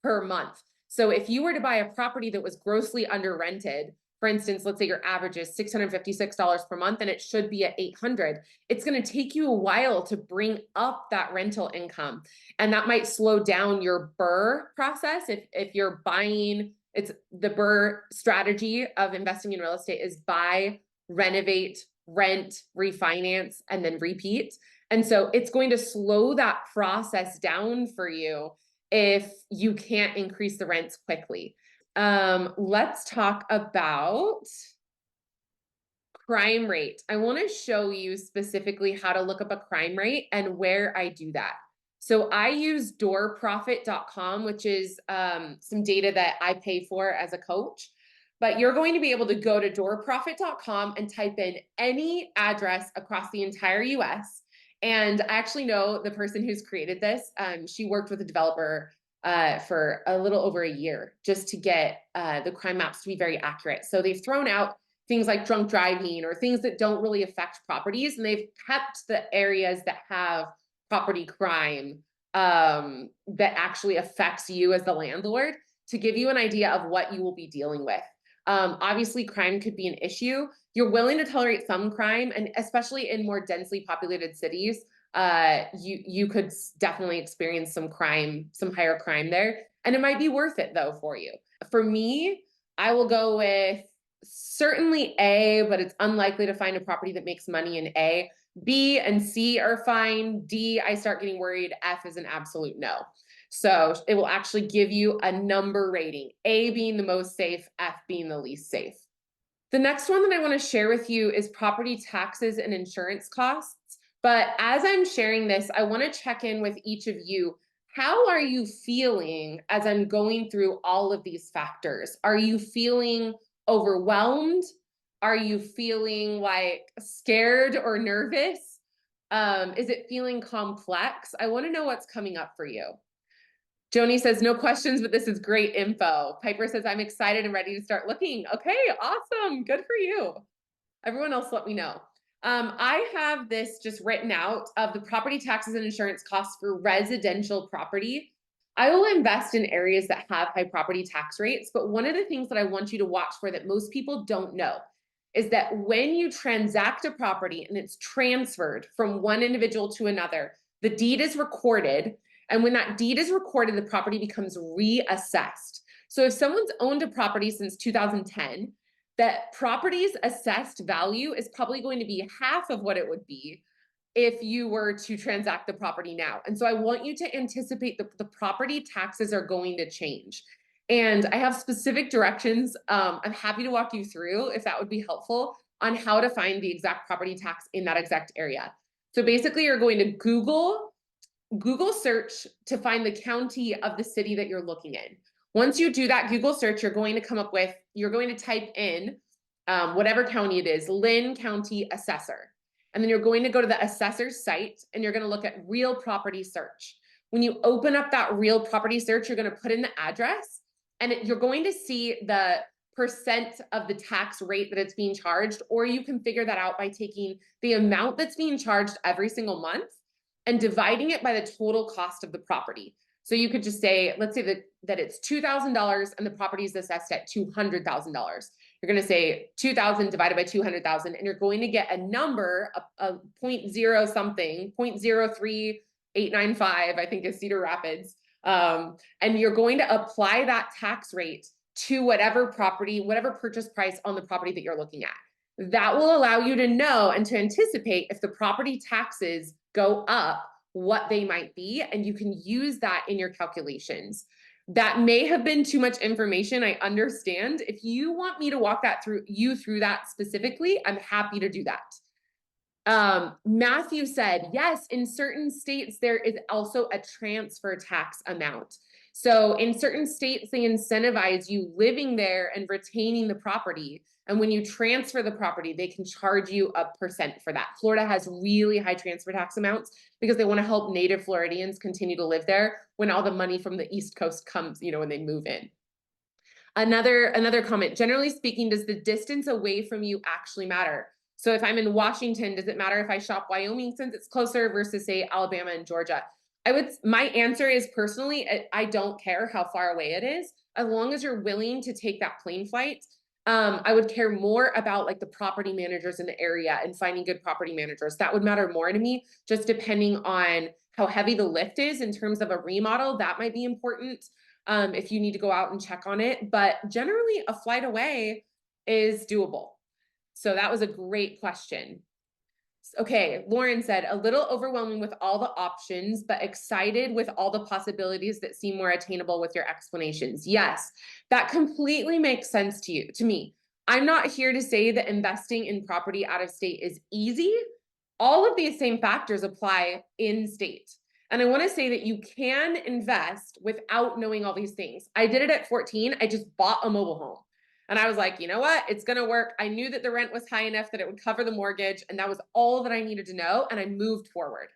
month. So if you were to buy a property that was grossly under rented, for instance, let's say your average is $656 per month and it should be at $800, it's going to take you a while to bring up that rental income. And that might slow down your BRRRR process. If you're buying, it's the BRRRR strategy of investing in real estate is buy, renovate, rent, refinance, and then repeat. And so it's going to slow that process down for you if you can't increase the rents quickly. Let's talk about crime rate. I want to show you specifically how to look up a crime rate and where I do that. So I use doorprofit.com, which is some data that I pay for as a coach. But you're going to be able to go to doorprofit.com and type in any address across the entire US. And I actually know the person who's created this. She worked with a developer for a little over a year just to get the crime maps to be very accurate. So they've thrown out things like drunk driving or things that don't really affect properties, and they've kept the areas that have property crime that actually affects you as the landlord to give you an idea of what you will be dealing with. Obviously, crime could be an issue. You're willing to tolerate some crime, and especially in more densely populated cities, you could definitely experience some crime, some higher crime there. And it might be worth it though for you. For me, I will go with certainly A, but it's unlikely to find a property that makes money in A. B and C are fine. D, I start getting worried. F is an absolute no. So it will actually give you a number rating, A being the most safe, F being the least safe. The next one that I want to share with you is property taxes and insurance costs. But as I'm sharing this, I want to check in with each of you. How are you feeling as I'm going through all of these factors? Are you feeling overwhelmed? Are you feeling like scared or nervous? Is it feeling complex? I want to know what's coming up for you. Joni says, no questions, but this is great info. Piper says, I'm excited and ready to start looking. Okay, awesome. Good for you. Everyone else, let me know. I have this just written out of the property taxes and insurance costs for residential property. I will invest in areas that have high property tax rates, but one of the things that I want you to watch for that most people don't know is that when you transact a property and it's transferred from one individual to another, the deed is recorded. And when that deed is recorded, the property becomes reassessed. So if someone's owned a property since 2010, that property's assessed value is probably going to be half of what it would be if you were to transact the property now. And so I want you to anticipate that the property taxes are going to change. And I have specific directions. I'm happy to walk you through if that would be helpful on how to find the exact property tax in that exact area. So basically you're going to Google search to find the county of the city that you're looking in. Once you do that Google search, you're going to type in whatever county it is, Lynn County Assessor. And then you're going to go to the assessor's site and you're going to look at real property search. When you open up that real property search, you're going to put in the address and you're going to see the percent of the tax rate that it's being charged, or you can figure that out by taking the amount that's being charged every single month and dividing it by the total cost of the property. So you could just say, let's say that it's $2,000 and the property is assessed at $200,000. You're going to say 2,000 divided by 200,000, and you're going to get a number, a 0.0 something, 0.03895, I think is Cedar Rapids. And you're going to apply that tax rate to whatever purchase price on the property that you're looking at. That will allow you to know and to anticipate if the property taxes go up, what they might be, and you can use that in your calculations. That may have been too much information. I understand. If you want me to walk through that specifically, I'm happy to do that. Matthew said, yes, in certain states, there is also a transfer tax amount. So in certain states, they incentivize you living there and retaining the property. And when you transfer the property, they can charge you a percent for that. Florida has really high transfer tax amounts because they want to help native Floridians continue to live there when all the money from the East Coast comes, when they move in. Another comment, generally speaking, does the distance away from you actually matter? So if I'm in Washington, does it matter if I shop Wyoming since it's closer versus say Alabama and Georgia? My answer is personally, I don't care how far away it is, as long as you're willing to take that plane flight. I would care more about like the property managers in the area and finding good property managers. That would matter more to me, just depending on how heavy the lift is in terms of a remodel. That might be important if you need to go out and check on it. But generally, a flight away is doable. So that was a great question. Okay, Lauren said, a little overwhelming with all the options, but excited with all the possibilities that seem more attainable with your explanations. Yes, that completely makes sense to me. I'm not here to say that investing in property out of state is easy. All of these same factors apply in state. And I want to say that you can invest without knowing all these things. I did it at 14. I just bought a mobile home. And I was like, you know what? It's going to work. I knew that the rent was high enough that it would cover the mortgage. And that was all that I needed to know. And I moved forward.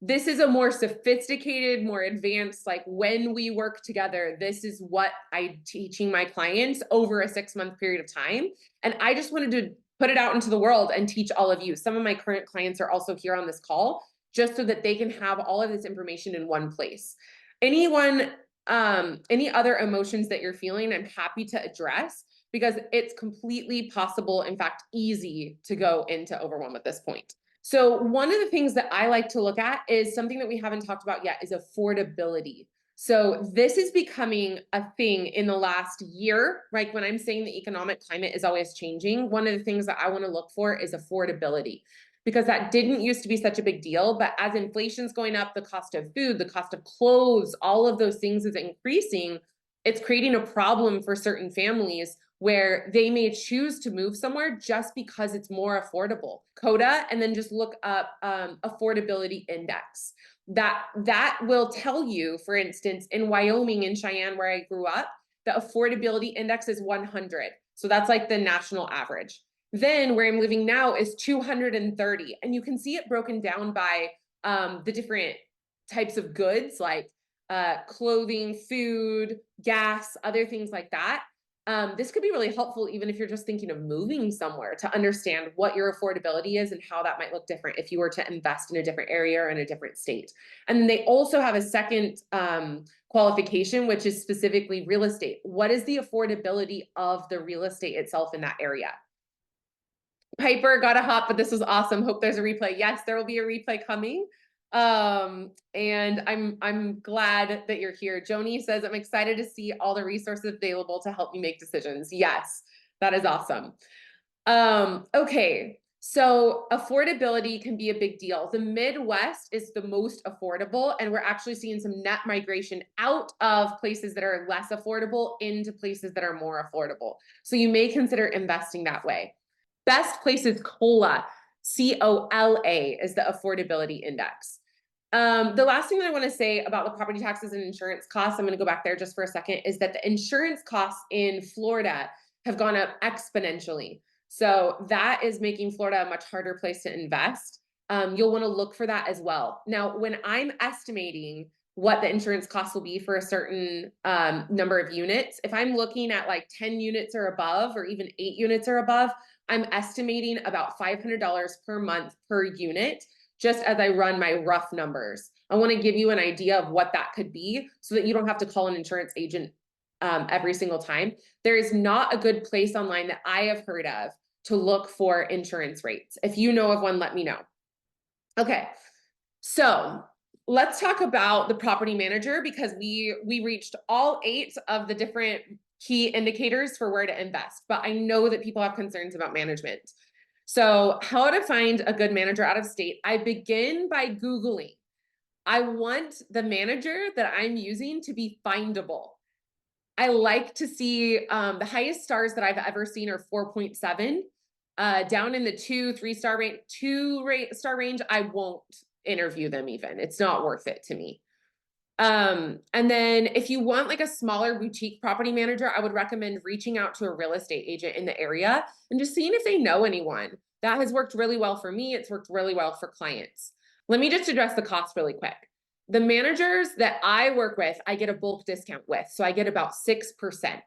This is a more sophisticated, more advanced, like when we work together, this is what I'm teaching my clients over a 6-month period of time. And I just wanted to put it out into the world and teach all of you. Some of my current clients are also here on this call just so that they can have all of this information in one place. Any other emotions that you're feeling, I'm happy to address, because it's completely possible, in fact, easy to go into overwhelm at this point. So one of the things that I like to look at is something that we haven't talked about yet is affordability. So this is becoming a thing in the last year, right? When I'm saying the economic climate is always changing, one of the things that I want to look for is affordability, because that didn't used to be such a big deal. But as inflation's going up, the cost of food, the cost of clothes, all of those things is increasing. It's creating a problem for certain families where they may choose to move somewhere just because it's more affordable. CODA, and then just look up affordability index. That will tell you, for instance, in Wyoming, in Cheyenne, where I grew up, the affordability index is 100. So that's like the national average. Then where I'm living now is 230. And you can see it broken down by the different types of goods like clothing, food, gas, other things like that. This could be really helpful even if you're just thinking of moving somewhere, to understand what your affordability is and how that might look different if you were to invest in a different area or in a different state. And they also have a second qualification, which is specifically real estate. What is the affordability of the real estate itself in that area? Piper got a hop, but this was awesome. Hope there's a replay. Yes, there will be a replay coming. And I'm glad that you're here. Joni says, I'm excited to see all the resources available to help me make decisions. Yes, that is awesome. Okay, so affordability can be a big deal. The Midwest is the most affordable, and we're actually seeing some net migration out of places that are less affordable into places that are more affordable. So you may consider investing that way. Best place is COLA, COLA is the affordability index. The last thing that I want to say about the property taxes and insurance costs, I'm going to go back there just for a second, is that the insurance costs in Florida have gone up exponentially. So that is making Florida a much harder place to invest. You'll want to look for that as well. Now, when I'm estimating what the insurance costs will be for a certain number of units, if I'm looking at like 10 units or above, or even 8 units or above, I'm estimating about $500 per month per unit, just as I run my rough numbers. I want to give you an idea of what that could be so that you don't have to call an insurance agent every single time. There is not a good place online that I have heard of to look for insurance rates. If you know of one, let me know. Okay, so let's talk about the property manager, because we reached all 8 of the different key indicators for where to invest, but I know that people have concerns about management. So how to find a good manager out of state. I begin by Googling. I want the manager that I'm using to be findable. I like to see the highest stars that I've ever seen are 4.7. Down in the 2-3 star range, 2 star range, I won't interview them even. It's not worth it to me. And then if you want like a smaller boutique property manager, I would recommend reaching out to a real estate agent in the area and just seeing if they know anyone. That has worked really well for me. It's worked really well for clients. Let me just address the cost really quick. The managers that I work with, I get a bulk discount with, so I get about 6%.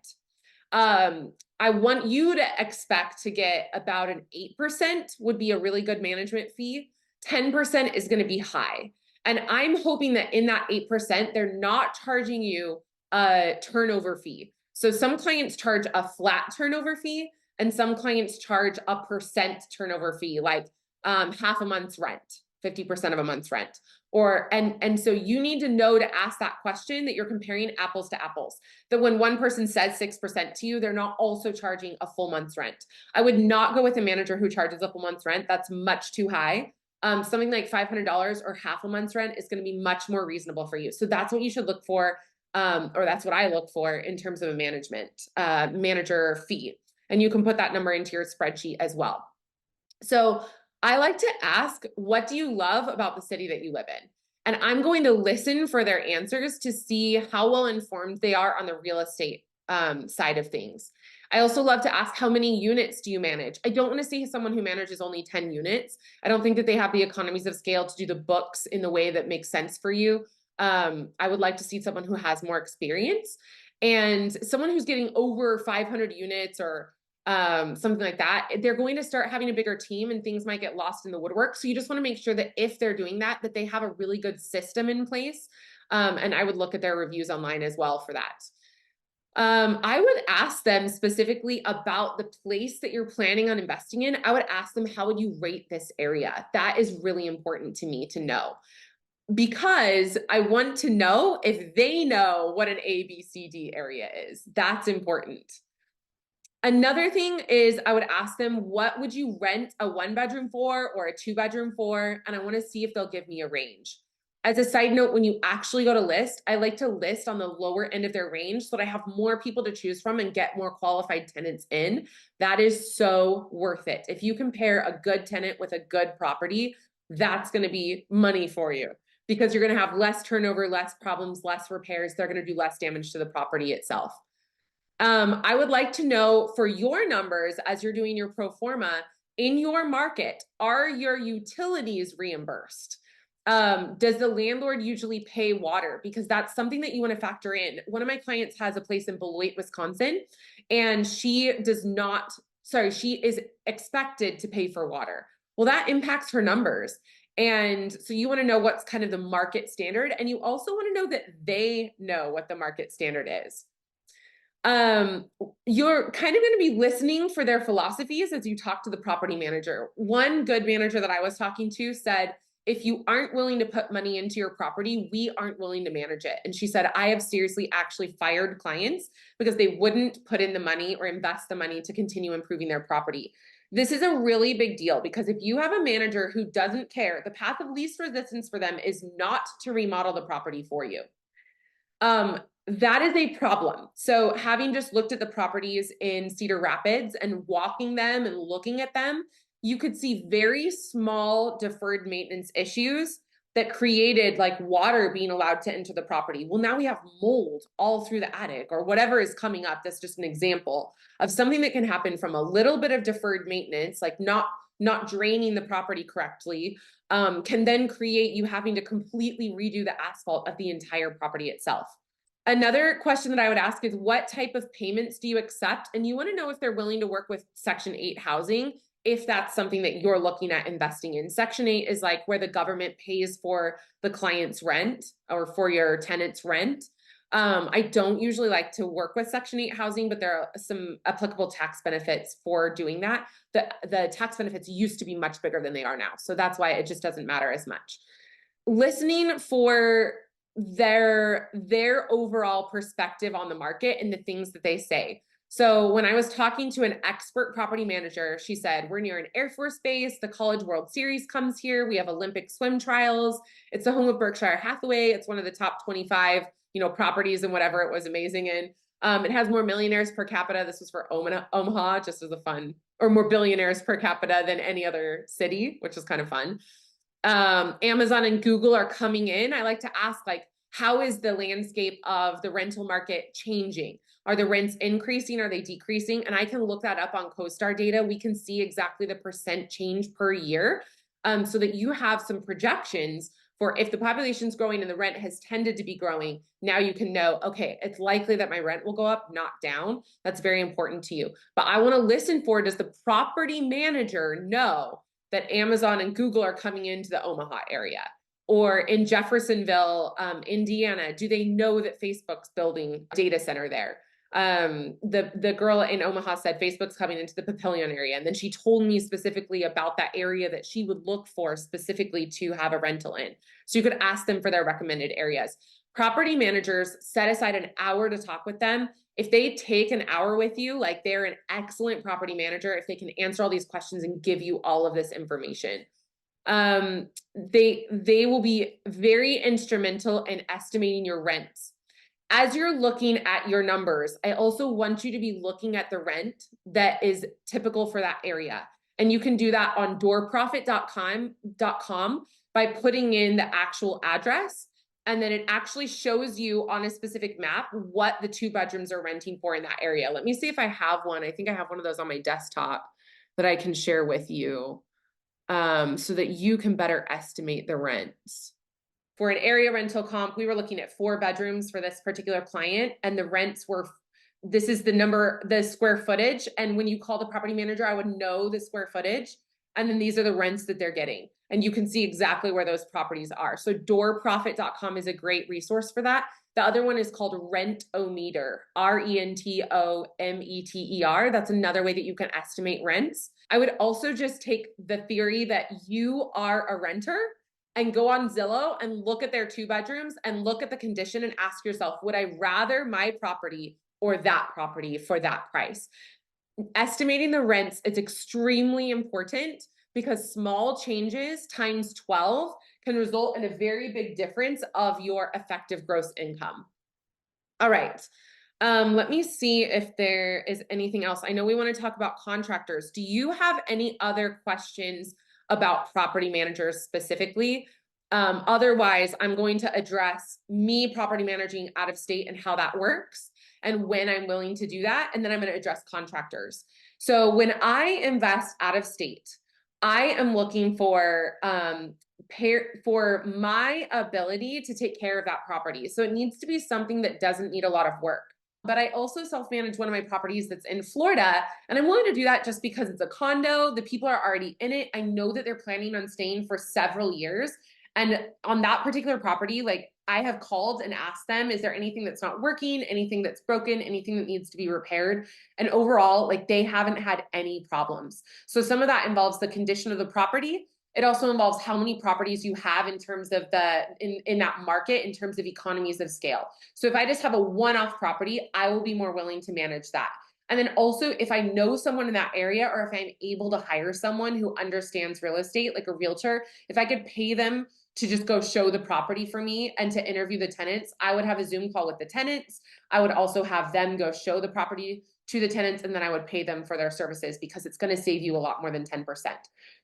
I want you to expect to get about an 8% would be a really good management fee. 10% is going to be high. And I'm hoping that in that 8%, they're not charging you a turnover fee. So some clients charge a flat turnover fee, and some clients charge a percent turnover fee, like half a month's rent, 50% of a month's rent. And so you need to know to ask that question, that you're comparing apples to apples, that when one person says 6% to you, they're not also charging a full month's rent. I would not go with a manager who charges a full month's rent. That's much too high. Something like $500 or half a month's rent is going to be much more reasonable for you. So that's what you should look for. Or that's what I look for in terms of a manager fee. And you can put that number into your spreadsheet as well. So I like to ask, what do you love about the city that you live in? And I'm going to listen for their answers to see how well informed they are on the real estate side of things. I also love to ask, how many units do you manage? I don't want to see someone who manages only 10 units. I don't think that they have the economies of scale to do the books in the way that makes sense for you. I would like to see someone who has more experience, and someone who's getting over 500 units or something like that. They're going to start having a bigger team and things might get lost in the woodwork. So you just want to make sure that if they're doing that, that they have a really good system in place. And I would look at their reviews online as well for that. I would ask them specifically about the place that you're planning on investing in. I would ask them, how would you rate this area? That is really important to me to know, because I want to know if they know what an A, B, C, D area is. That's important. Another thing is, I would ask them, what would you rent a 1-bedroom for or a 2-bedroom for? And I want to see if they'll give me a range. As a side note, when you actually go to list, I like to list on the lower end of their range so that I have more people to choose from and get more qualified tenants in. That is so worth it. If you compare a good tenant with a good property, that's going to be money for you, because you're going to have less turnover, less problems, less repairs. They're going to do less damage to the property itself. I would like to know, for your numbers, as you're doing your pro forma, in your market, are your utilities reimbursed? Does the landlord usually pay water? Because that's something that you want to factor in. One of my clients has a place in Beloit, Wisconsin, and she is expected to pay for water. Well, that impacts her numbers. And so you want to know what's kind of the market standard, and you also want to know that they know what the market standard is. You're kind of going to be listening for their philosophies as you talk to the property manager. One good manager that I was talking to said, if you aren't willing to put money into your property, we aren't willing to manage it. And she said, I have seriously actually fired clients because they wouldn't put in the money or invest the money to continue improving their property. This is a really big deal, because if you have a manager who doesn't care, the path of least resistance for them is not to remodel the property for you. That is a problem. So having just looked at the properties in Cedar Rapids and walking them and looking at them, you could see very small deferred maintenance issues that created like water being allowed to enter the property. Well, now we have mold all through the attic or whatever is coming up. That's just an example of something that can happen from a little bit of deferred maintenance, like not draining the property correctly, can then create you having to completely redo the asphalt of the entire property itself. Another question that I would ask is, what type of payments do you accept? And you want to know if they're willing to work with Section 8 housing, if that's something that you're looking at investing in. Section 8 is like where the government pays for the client's rent or for your tenant's rent. I don't usually like to work with Section 8 housing, but there are some applicable tax benefits for doing that. The tax benefits used to be much bigger than they are now. So that's why it just doesn't matter as much. Listening for their overall perspective on the market and the things that they say. So when I was talking to an expert property manager, she said, we're near an Air Force base. The College World Series comes here. We have Olympic swim trials. It's the home of Berkshire Hathaway. It's one of the top 25, properties and whatever it was amazing in. It has more millionaires per capita. This was for Omaha, just as a fun, or more billionaires per capita than any other city, which is kind of fun. Amazon and Google are coming in. I like to ask, like, How is the landscape of the rental market changing? Are the rents increasing? Are they decreasing? And I can look that up on CoStar data. We can see exactly the percent change per year, so that you have some projections for if the population's growing and the rent has tended to be growing. Now you can know, okay, it's likely that my rent will go up, not down. That's very important to you. But I want to listen for, does the property manager know that Amazon and Google are coming into the Omaha area? Or in Jeffersonville, Indiana, do they know that Facebook's building a data center there? The girl in Omaha said Facebook's coming into the Papillion area. And then she told me specifically about that area that she would look for specifically to have a rental in. So you could ask them for their recommended areas. Property managers set aside an hour to talk with them. If they take an hour with you, like, they're an excellent property manager if they can answer all these questions and give you all of this information. They will be very instrumental in estimating your rents. As you're looking at your numbers, I also want you to be looking at the rent that is typical for that area. And you can do that on doorprofit.com by putting in the actual address. And then it actually shows you on a specific map what the 2 bedrooms are renting for in that area. Let me see if I have one. I think I have one of those on my desktop that I can share with you, so that you can better estimate the rents. For an area rental comp, we were looking at 4 bedrooms for this particular client, and the rents were, this is the number, the square footage. And when you call the property manager, I would know the square footage. And then these are the rents that they're getting. And you can see exactly where those properties are. So doorprofit.com is a great resource for that. The other one is called Rentometer, Rentometer. That's another way that you can estimate rents. I would also just take the theory that you are a renter and go on Zillow and look at their 2 bedrooms and look at the condition and ask yourself, would I rather my property or that property for that price? Estimating the rents is extremely important because small changes times 12 can result in a very big difference of your effective gross income. All right. Let me see if there is anything else. I know we want to talk about contractors. Do you have any other questions about property managers specifically? Otherwise, I'm going to address me property managing out of state and how that works and when I'm willing to do that. And then I'm going to address contractors. So when I invest out of state, I am looking for for my ability to take care of that property. So it needs to be something that doesn't need a lot of work. But I also self-manage one of my properties that's in Florida, and I'm willing to do that just because it's a condo. The people are already in it. I know that they're planning on staying for several years. And on that particular property, like, I have called and asked them, is there anything that's not working, anything that's broken, anything that needs to be repaired? And overall, like, they haven't had any problems. So some of that involves the condition of the property. It also involves how many properties you have in terms of in that market, in terms of economies of scale. So if I just have a one-off property, I will be more willing to manage that. And then also, if I know someone in that area, or if I'm able to hire someone who understands real estate, like a realtor, if I could pay them to just go show the property for me and to interview the tenants, I would have a Zoom call with the tenants. I would also have them go show the property to the tenants, and then I would pay them for their services because it's going to save you a lot more than 10%.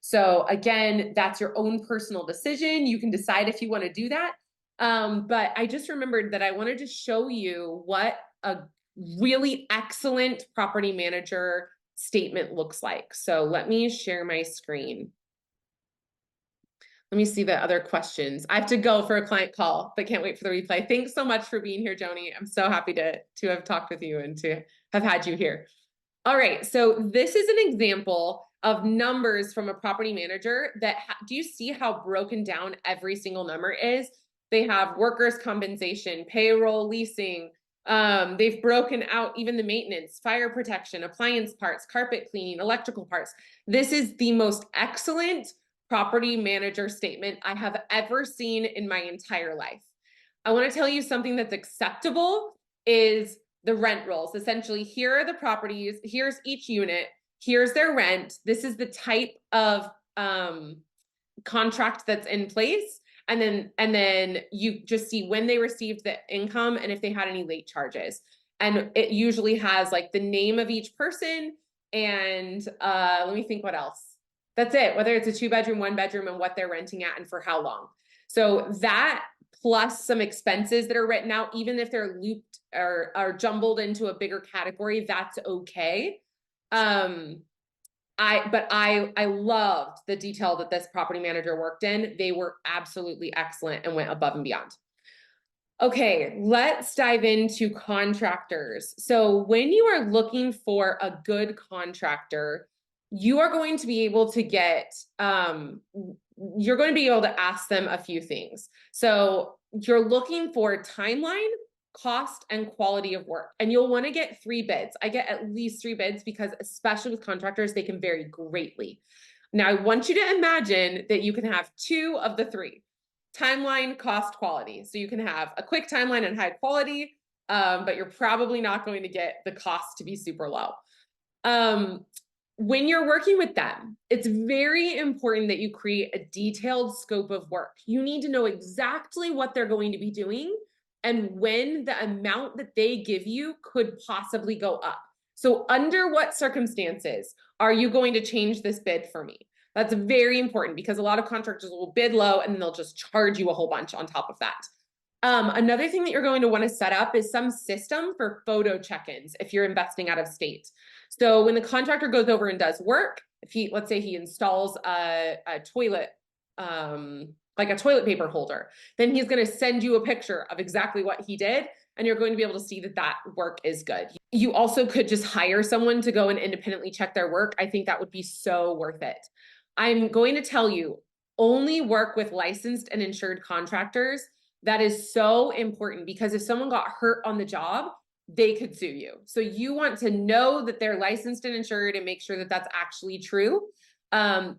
So again, that's your own personal decision. You can decide if you want to do that. But I just remembered that I wanted to show you what a really excellent property manager statement looks like. So let me share my screen. Let me see the other questions. I have to go for a client call, but can't wait for the replay. Thanks so much for being here, Joni. I'm so happy to have talked with you and to have had you here. All right, so this is an example of numbers from a property manager that, do you see how broken down every single number is? They have workers' compensation, payroll, leasing. They've broken out even the maintenance, fire protection, appliance parts, carpet cleaning, electrical parts. This is the most excellent property manager statement I have ever seen in my entire life. I want to tell you something that's acceptable is the rent rolls. Essentially, here are the properties, here's each unit, here's their rent. This is the type of contract that's in place. And then you just see when they received the income and if they had any late charges. And it usually has like the name of each person and let me think what else. That's it, whether it's a 2-bedroom, 1-bedroom, and what they're renting at and for how long. So that plus some expenses that are written out, even if they're looped or are jumbled into a bigger category, that's okay. I loved the detail that this property manager worked in. They were absolutely excellent and went above and beyond. Okay, let's dive into contractors. So when you are looking for a good contractor, you are going to be able to get, you're going to be able to ask them a few things. So you're looking for timeline, cost, and quality of work. And you'll want to get 3 bids. I get at least 3 bids because especially with contractors, they can vary greatly. Now I want you to imagine that you can have 2 of the 3. Timeline, cost, quality. So you can have a quick timeline and high quality, but you're probably not going to get the cost to be super low. When you're working with them, it's very important that you create a detailed scope of work. You need to know exactly what they're going to be doing and when the amount that they give you could possibly go up. So under what circumstances are you going to change this bid for me? That's very important because a lot of contractors will bid low and then they'll just charge you a whole bunch on top of that. Another thing that you're going to want to set up is some system for photo check-ins if you're investing out of state. So when the contractor goes over and does work, if he, let's say he installs a toilet, like a toilet paper holder, then he's going to send you a picture of exactly what he did. And you're going to be able to see that that work is good. You also could just hire someone to go and independently check their work. I think that would be so worth it. I'm going to tell you, only work with licensed and insured contractors. That is so important because if someone got hurt on the job, they could sue you. So you want to know that they're licensed and insured and make sure that that's actually true. And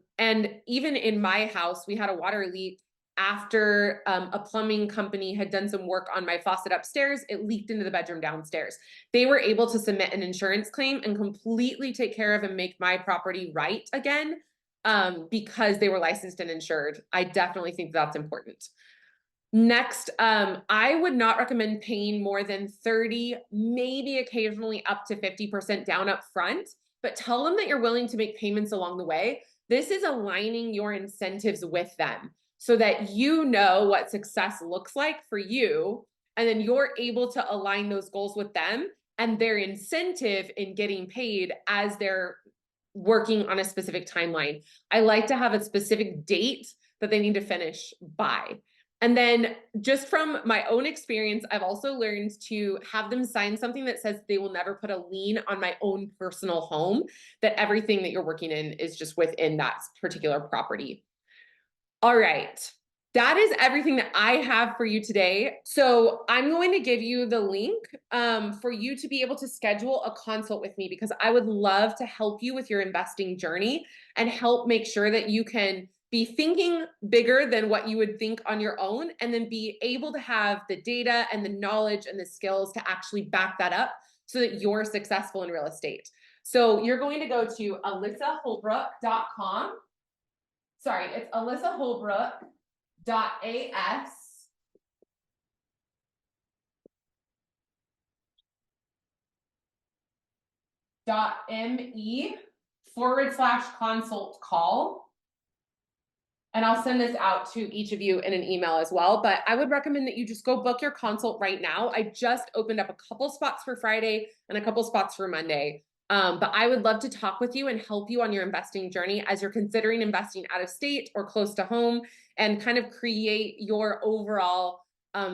even in my house, we had a water leak after a plumbing company had done some work on my faucet upstairs. It leaked into the bedroom downstairs. They were able to submit an insurance claim and completely take care of and make my property right again, because they were licensed and insured. I definitely think that's important. Next, I would not recommend paying more than 30, maybe occasionally up to 50% down up front, but tell them that you're willing to make payments along the way. This is aligning your incentives with them so that you know what success looks like for you, and then you're able to align those goals with them and their incentive in getting paid as they're working on a specific timeline. I like to have a specific date that they need to finish by. And then just from my own experience, I've also learned to have them sign something that says they will never put a lien on my own personal home, that everything that you're working in is just within that particular property. All right. That is everything that I have for you today. So I'm going to give you the link for you to be able to schedule a consult with me, because I would love to help you with your investing journey and help make sure that you can be thinking bigger than what you would think on your own, and then be able to have the data and the knowledge and the skills to actually back that up so that you're successful in real estate. So you're going to go to alyssaholbrook.com. Sorry, it's alyssaholbrook.as .me/consult call. And I'll send this out to each of you in an email as well. But I would recommend that you just go book your consult right now. I just opened up a couple spots for Friday and a couple spots for Monday. But I would love to talk with you and help you on your investing journey as you're considering investing out of state or close to home, and kind of create your overall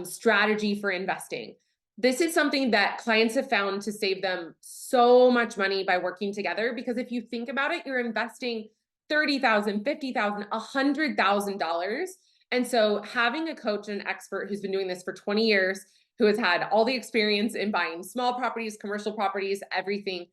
strategy for investing. This is something that clients have found to save them so much money by working together, because if you think about it, you're investing $30,000, $50,000, $100,000. And so having a coach and an expert who's been doing this for 20 years, who has had all the experience in buying small properties, commercial properties, everything,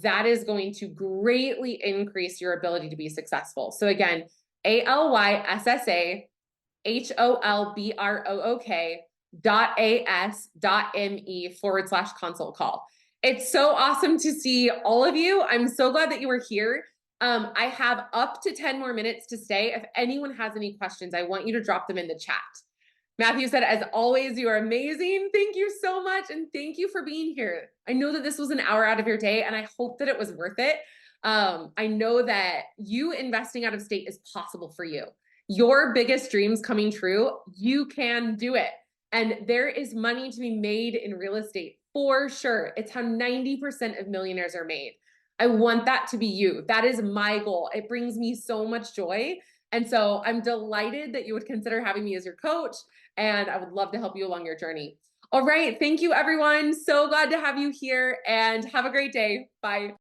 that is going to greatly increase your ability to be successful. So again, ALYSSAHOLBROOK.AS.ME/consult call. It's so awesome to see all of you. I'm so glad that you were here. I have up to 10 more minutes to stay. If anyone has any questions, I want you to drop them in the chat. Matthew said, as always, you are amazing. Thank you so much. And thank you for being here. I know that this was an hour out of your day, and I hope that it was worth it. I know that you investing out of state is possible for you. your biggest dreams coming true, you can do it. And there is money to be made in real estate for sure. It's how 90% of millionaires are made. I want that to be you. That is my goal. It brings me so much joy. And so I'm delighted that you would consider having me as your coach, and I would love to help you along your journey. All right. Thank you, everyone. So glad to have you here, and have a great day. Bye.